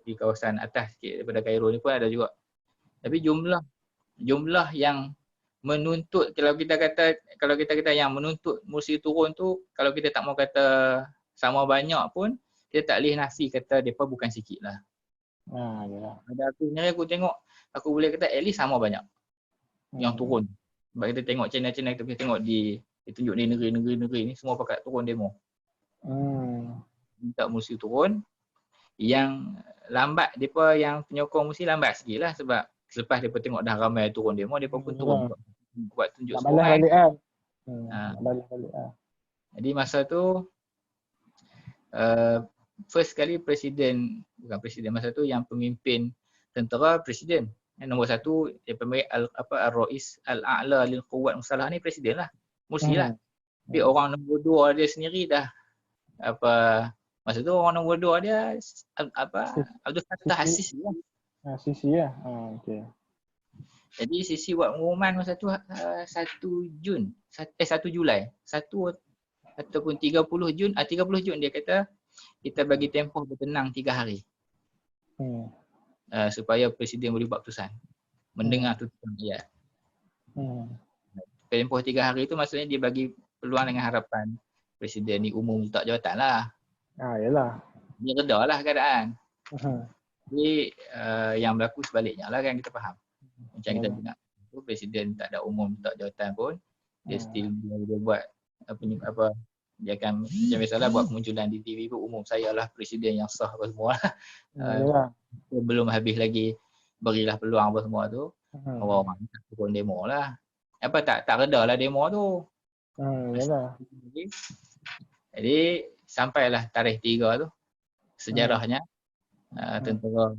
di kawasan atas sikit daripada Cairo ni pun ada juga. Tapi jumlah yang menuntut, kalau kita kata yang menuntut Mursi turun tu, kalau kita tak mau kata sama banyak pun, kita tak boleh nafi kata mereka bukan sikit lah. Pada aku sendiri aku tengok, aku boleh kata at least sama banyak yang turun. Sebab kita tengok channel-channel, kita tengok di Dia tunjuk ni negeri ni semua pakat turun demo. Minta mesti turun. Yang lambat depa yang penyokong mesti lambat sikit lah sebab selepas depa tengok dah ramai turun demo, depa pun turun buat tunjuk nak balas balik kan. Nak balas balik Jadi masa tu first kali bukan presiden masa tu yang pemimpin tentera presiden. Yang nombor satu dia panggil Ar-Rais Al-A'la lil Quwat Musalah ni presiden lah. Mestilah. Tapi orang nombor dua dia sendiri dah masa tu orang nombor dua dia Abdul Fattah Al-Sisi lah. Sisi lah. Okey. Jadi Sisi buat pengumuman masa tu 1 Julai. 1 ataupun 30 Jun dia kata kita bagi tempoh bertenang 3 hari. Supaya presiden boleh buat keputusan. Mendengar tuntutan rakyat. Tempoh 3 hari tu maksudnya dia bagi peluang dengan harapan presiden ni umum letak jawatan lah. Yalah. Dia reda lah keadaan. Jadi yang berlaku sebaliknya lah kan kita faham. Macam kita dengar. Presiden tak ada umum letak jawatan pun dia still dia buat dia akan macam biasalah buat kemunculan di TV pun umum saya lah presiden yang sah apa semua lah. Belum habis lagi berilah peluang apa semua tu. Orang-orang turun demo lah. Tak reda lah demo tu. Jadi sampailah tarikh 3 tu sejarahnya tentera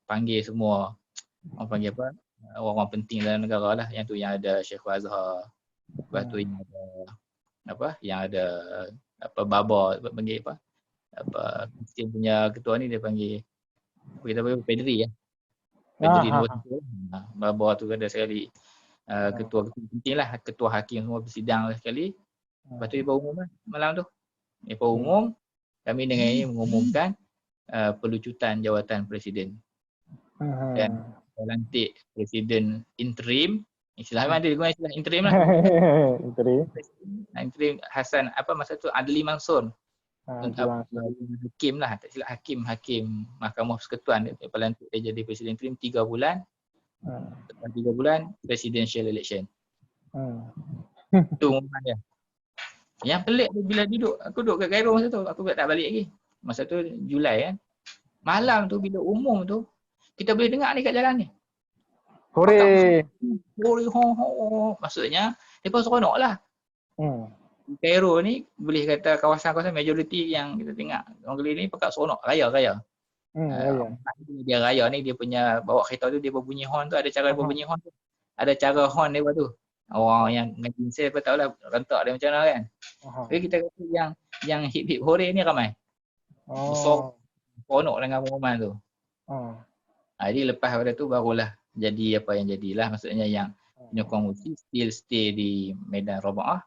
panggil semua orang panggil orang-orang penting dalam negara lah. Yang tu yang ada Sheikh Azhar. Lepas tu yang ada Baba panggil Kristian punya ketua ni dia panggil kita panggil Pedri Pedri Baba tu ada sekali ketua penting lah, ketua hakim semua bersidang sekali. Lepas tu dia umum lah malam tu. Dia umum kami dengan ini mengumumkan pelucutan jawatan presiden. Dan lantik presiden interim. Istilahnya ada guna istilah interim lah. Interim Hasan masa tu Adli Mansur. Hakim lah, tak silap hakim Mahkamah Persekutuan dia lantik dia jadi presiden interim 3 bulan. Lepas 3 bulan presidential election. Itu umuman dia. Yang pelik tu bila aku duduk kat Cairo masa tu, aku tak balik lagi. Masa tu Julai kan. Malam tu bila umum tu kita boleh dengar ni kat jalan ni. Hore. Maksudnya depa seronok lah. Cairo ni boleh kata kawasan-kawasan majoriti yang kita tengok orang kali ni pakat seronok raya. Dia raya ni dia punya bawa kereta tu dia berbunyi horn tu, ada cara berbunyi horn tu. Ada cara horn dia buat tu. Orang yang ngaji saya pun tahulah rentak dia macam mana kan. Jadi kita kata yang hip hore ni ramai. Seronok dengan pengumuman tu. Jadi lepas pada tu barulah jadi apa yang jadilah, maksudnya yang penyokong Mursi still stay di Medan Raba'ah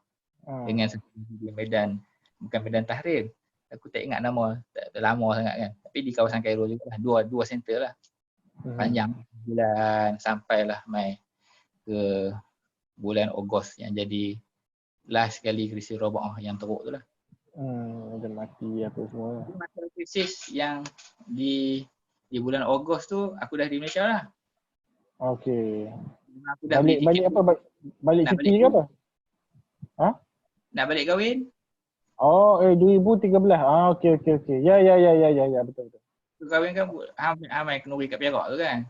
dengan di Medan, bukan Medan Tahrir. Aku tak ingat nama, tak lama sangat kan. Tapi di kawasan Cairo juga lah, dua center lah. Panjang bulan sampailah mai ke bulan Ogos yang jadi last kali krisis Raba'ah yang teruk tu lah. Ada mati apa semua. Masa krisis yang di bulan Ogos tu aku dah di Malaysia lah. Okey. Aku dah balik apa? Balik cuti ke apa? Nak balik kahwin? 2013. Okey. Ya betul. Kahwin kan ramai kenduri kat Perak tu kan?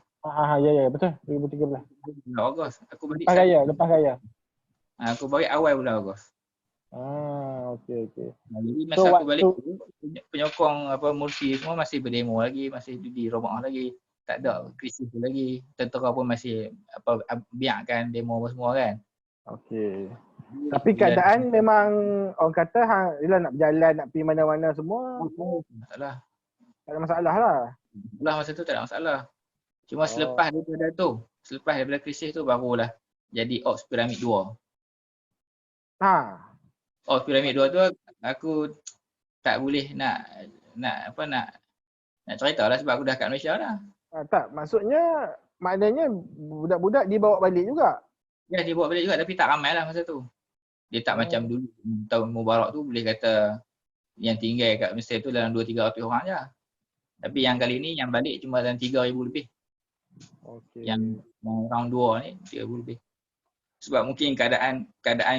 Ya betul. 2013. Bulan Ogos. Aku balik lepas raya. Aku balik awal bulan Ogos. Okey. Jadi masa aku balik penyokong Mursi semua masih berdemo lagi, masih di Raba'ah lagi. Tak ada krisis tu lagi. Tentera pun masih biarkan demo apa semua kan. Okey. Tapi keadaan memang orang kata nak berjalan, nak pergi mana-mana semua. Masalah. Tak ada masalah lah. Masa tu tak ada masalah. Cuma selepas daripada krisis tu barulah jadi Ops Piramid 2. Ops Piramid 2 tu aku tak boleh nak cerita lah sebab aku dah kat Malaysia dah. Tak, maknanya budak-budak dibawa balik juga. Ya, dibawa balik juga tapi tak ramai lah masa tu. Dia tak macam dulu tahun Mubarak tu boleh kata yang tinggal kat Mesir tu dalam 200-300 orang je. Tapi yang kali ni yang balik cuma dalam 3,000 lebih. Yang round 2 ni 3,000 lebih. Sebab mungkin keadaan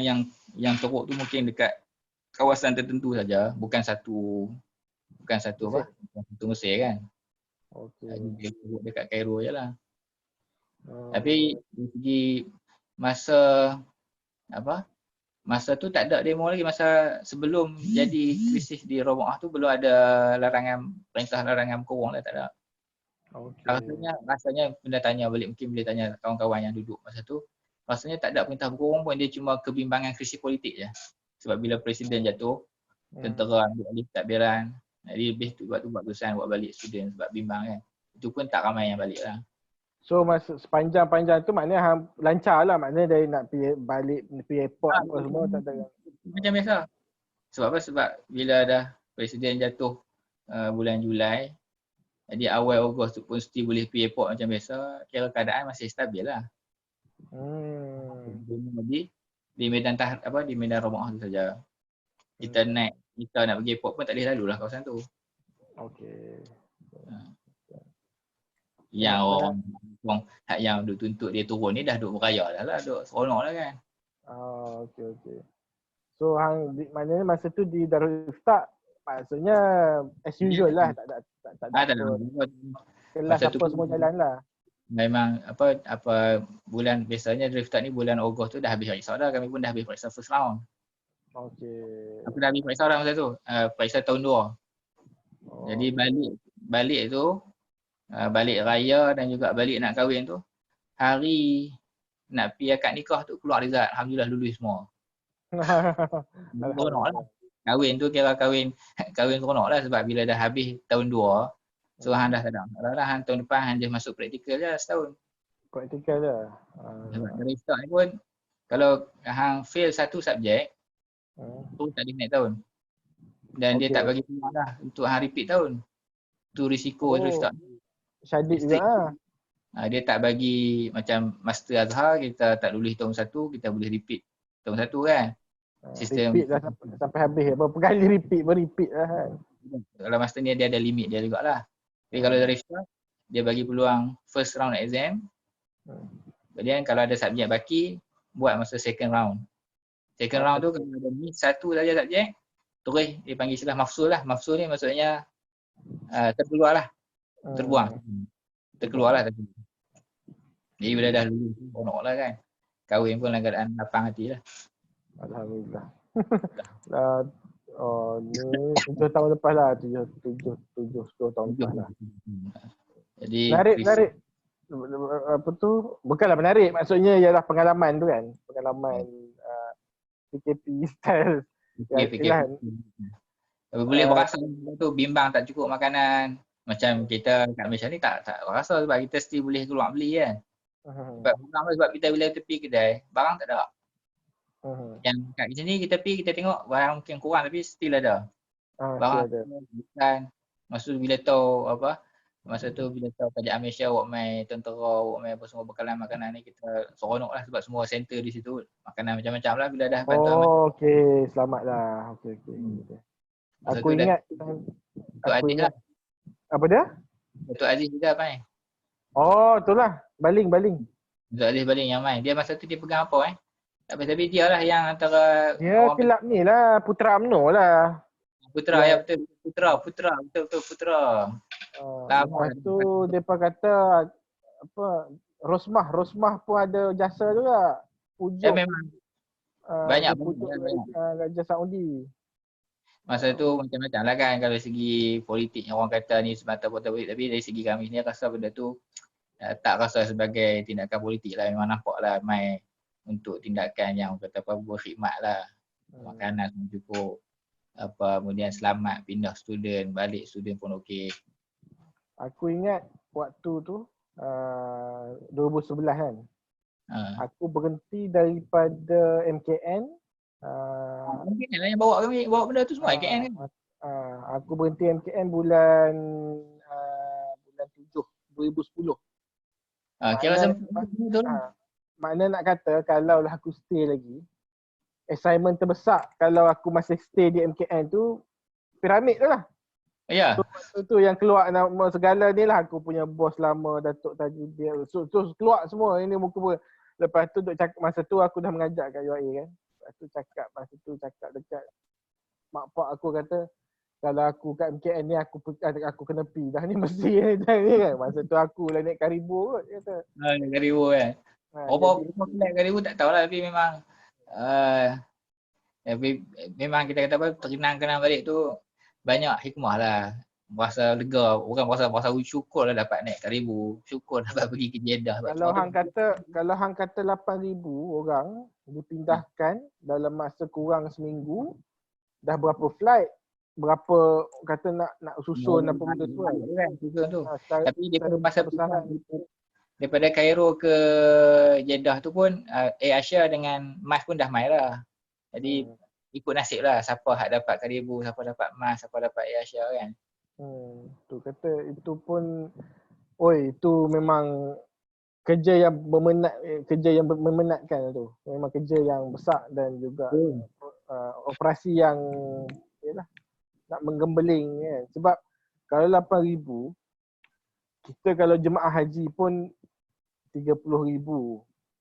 yang teruk tu mungkin dekat kawasan tertentu saja, bukan satu apa? Bukan satu Mesir kan. Jadi dia teruk dekat Cairo je lah. Tapi dari segi masa tu tak ada demo lagi. Masa sebelum jadi krisis di Rabaah tu belum ada perintah larangan berkurung lah, tak ada. Rasanya benda tanya balik, mungkin boleh tanya kawan-kawan yang duduk masa tu. Rasanya tak ada perintah berkurung pun, dia cuma kebimbangan krisis politik je. Sebab bila presiden jatuh, tentera ambil alih tadbiran. Jadi lebih tu buat keputusan buat balik student sebab bimbang kan. Itu pun tak ramai yang balik lah. So masa sepanjang-panjang tu maknanya lancar lah, maknanya dari nak pergi balik, pergi airport apa semua tak ada. Macam biasa. Sebab apa? Sebab bila dah presiden jatuh bulan Julai, jadi awal Ogos tu pun still boleh pergi airport macam biasa, kira keadaan masih stabil lah. Di medan di medan Rabaah tu saja. Kita nak pergi airport pun tak boleh lalu lah kawasan tu. Okey. Yang orang yang duk tuntut dia turun ni dah duk beraya dah lah, duk seronok lah kan. Okey. So maknanya masa tu di Darul Ifta maksudnya as usual lah, tak ada kelas apa semua jalan lah. Memang bulan biasanya Darul Ifta ni bulan Ogos tu dah habis periksa dah, kami pun dah habis periksa first round. Okey. Aku dah habis periksa dah masa tu, periksa tahun 2. Jadi balik tu balik raya dan juga balik nak kahwin tu, hari nak pergi akad nikah tu keluar result, alhamdulillah lulus semua. Seronok lah. Kahwin tu kira kahwin seronok lah, sebab bila dah habis tahun 2, so hang dah tak ada hang tahun depan hang just masuk praktikal je setahun. Praktikal je. Sebab dari start ni pun kalau hang fail satu subjek tu tak boleh naik tahun. Dan dia tak bagi peluang dah untuk hang repeat tahun. Tu risiko dari start. Syadid juga lah. Dia tak bagi macam Master Azhar, kita tak lulus tahun 1, kita boleh repeat tahun 1 kan. Sistem repeat dah sampai habis. Berapa kali repeat lah kan. Kalau master ni dia ada limit dia jugalah. Tapi kalau dari start, dia bagi peluang first round exam. Kemudian kalau ada subjek baki, buat masa second round. Second round tu kalau ada miss satu saja subjek, terus dia panggil istilah mafsul lah. Mafsul ni maksudnya terkeluar lah. Terbuang. Terkeluar lah. Jadi bila dah lulus, seronok lah kan. Kahwin pun dalam keadaan lapang hati lah. Alhamdulillah. Ni 7 tahun lepas lah. 10 tahun lepas lah. Jadi menarik. Apa tu? Bukanlah menarik, maksudnya ialah pengalaman tu kan. Pengalaman PKP style. PKP. Boleh berasa tu bimbang tak cukup makanan. Macam kita kat Malaysia ni tak rasa sebab kita still boleh keluar beli kan. Sebab kita bila tepi kedai, barang tak ada. Yang kat sini kita pergi, kita tengok barang mungkin kurang tapi still ada. Barang ada. Masa tu bila tahu kerajaan Malaysia buat main tentera, buat main apa semua bekalan makanan ni, kita seronok lah sebab semua center di situ. Makanan macam-macam lah bila dah bantuan. Okey, selamat lah. Okey. Aku ingat lah. Apa dia? Datuk Aziz juga main. Itulah. Baling. Datuk Aziz baling yang main. Dia masa tu dia pegang apa Tapi dia lah yang antara dia kelab ni lah, Putra UMNO lah. Putra ya betul. Putra. Lepas tu depa kata Rosmah pun ada jasa juga. Pujuk. Memang banyak Raja Saudi. Masa tu macam-macam lah kan, kalau segi politik yang orang kata ni semata-mata politik, tapi dari segi kami ni rasa benda tu tak rasa sebagai tindakan politik lah, memang nampak lah mai untuk tindakan yang kata berkhidmat lah. Makanan pun cukup, kemudian selamat pindah student, balik student pun okey. Aku ingat waktu tu 2011 kan. Aku berhenti daripada MKN. MKN lah yang bawa benda tu semua MKN kan. Aku berhenti MKN bulan 7 2010. Kira sempat betul. Makna nak kata kalau lah aku stay lagi, assignment terbesar kalau aku masih stay di MKN tu piramid tu lah. Ya. So, tu yang keluar nama segala ni lah, aku punya bos lama Datuk Tajudin. So keluar semua ini muka Lepas tu duk cakap, masa tu aku dah mengajar kat UAE kan. Masa tu cakap dekat mak pak aku kata, kalau aku kat MKN ni aku kena pi dah ni mesti ni kan. Masa tu aku lah naik Karibu kot kata. Karibu kan. Apa flat Karibu tak tahulah, tapi memang memang kita kata apa, kenang balik tu banyak hikmah lah. Rasa lega, orang rasa syukur lah dapat naik Karibu, syukur dapat pergi ke Jeddah. Kalau hang kata 8,000 orang dipindahkan dalam masa kurang seminggu, dah berapa flight, berapa kata nak susun apa benda tu kan. Tapi daripada masa daripada Cairo ke Jeddah tu pun Air Asia dengan MAS pun dah main lah. Jadi ikut nasib lah, siapa hak dapat Karibu, siapa dapat MAS, siapa dapat Air Asia kan. Tu kata itu pun itu memang kerja yang memenatkan tu. Memang kerja yang besar dan juga operasi yang yalah, nak menggembeling kan. Sebab kalau 8,000, kita kalau jemaah haji pun 30,000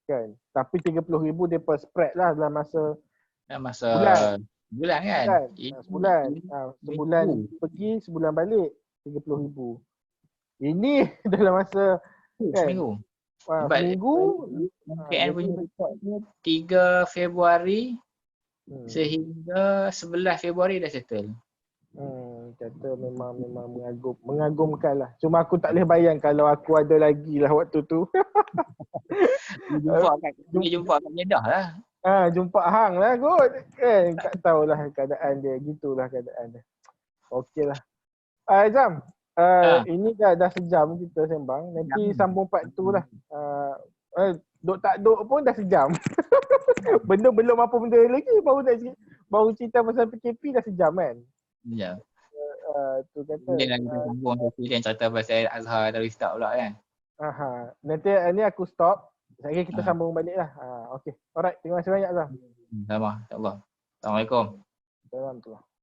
kan. Tapi 30,000 depa spread lah dalam masa bulan kan. Sebulan pergi, sebulan balik 30,000. Ini dalam masa seminggu. Seminggu MKN punya report tu 3 Februari sehingga 11 Februari dah settle. Kata memang mengagumkan lah. Cuma aku tak boleh bayang kalau aku ada lagi lah waktu tu. Jumpa kat Jeddah lah. Jumpa hang lah kot. Tak tahulah keadaan dia. Gitulah keadaan dia. Okey lah. Azam, ini dah sejam kita sembang. Nanti sambung part 2 lah. Duk tak duk pun dah sejam. Belum apa benda lagi. Baru cerita pasal PKP dah sejam kan. Ya. Tu kata. Mungkin lagi kita sambung yang cerita pasal Azhar Darul Ifta pula kan. Nanti ni aku stop. Sekali kita sambung balik lah. Okey. Alright. Terima kasih banyak Azhar. Sama. InsyaAllah. Assalamualaikum. Assalamualaikum.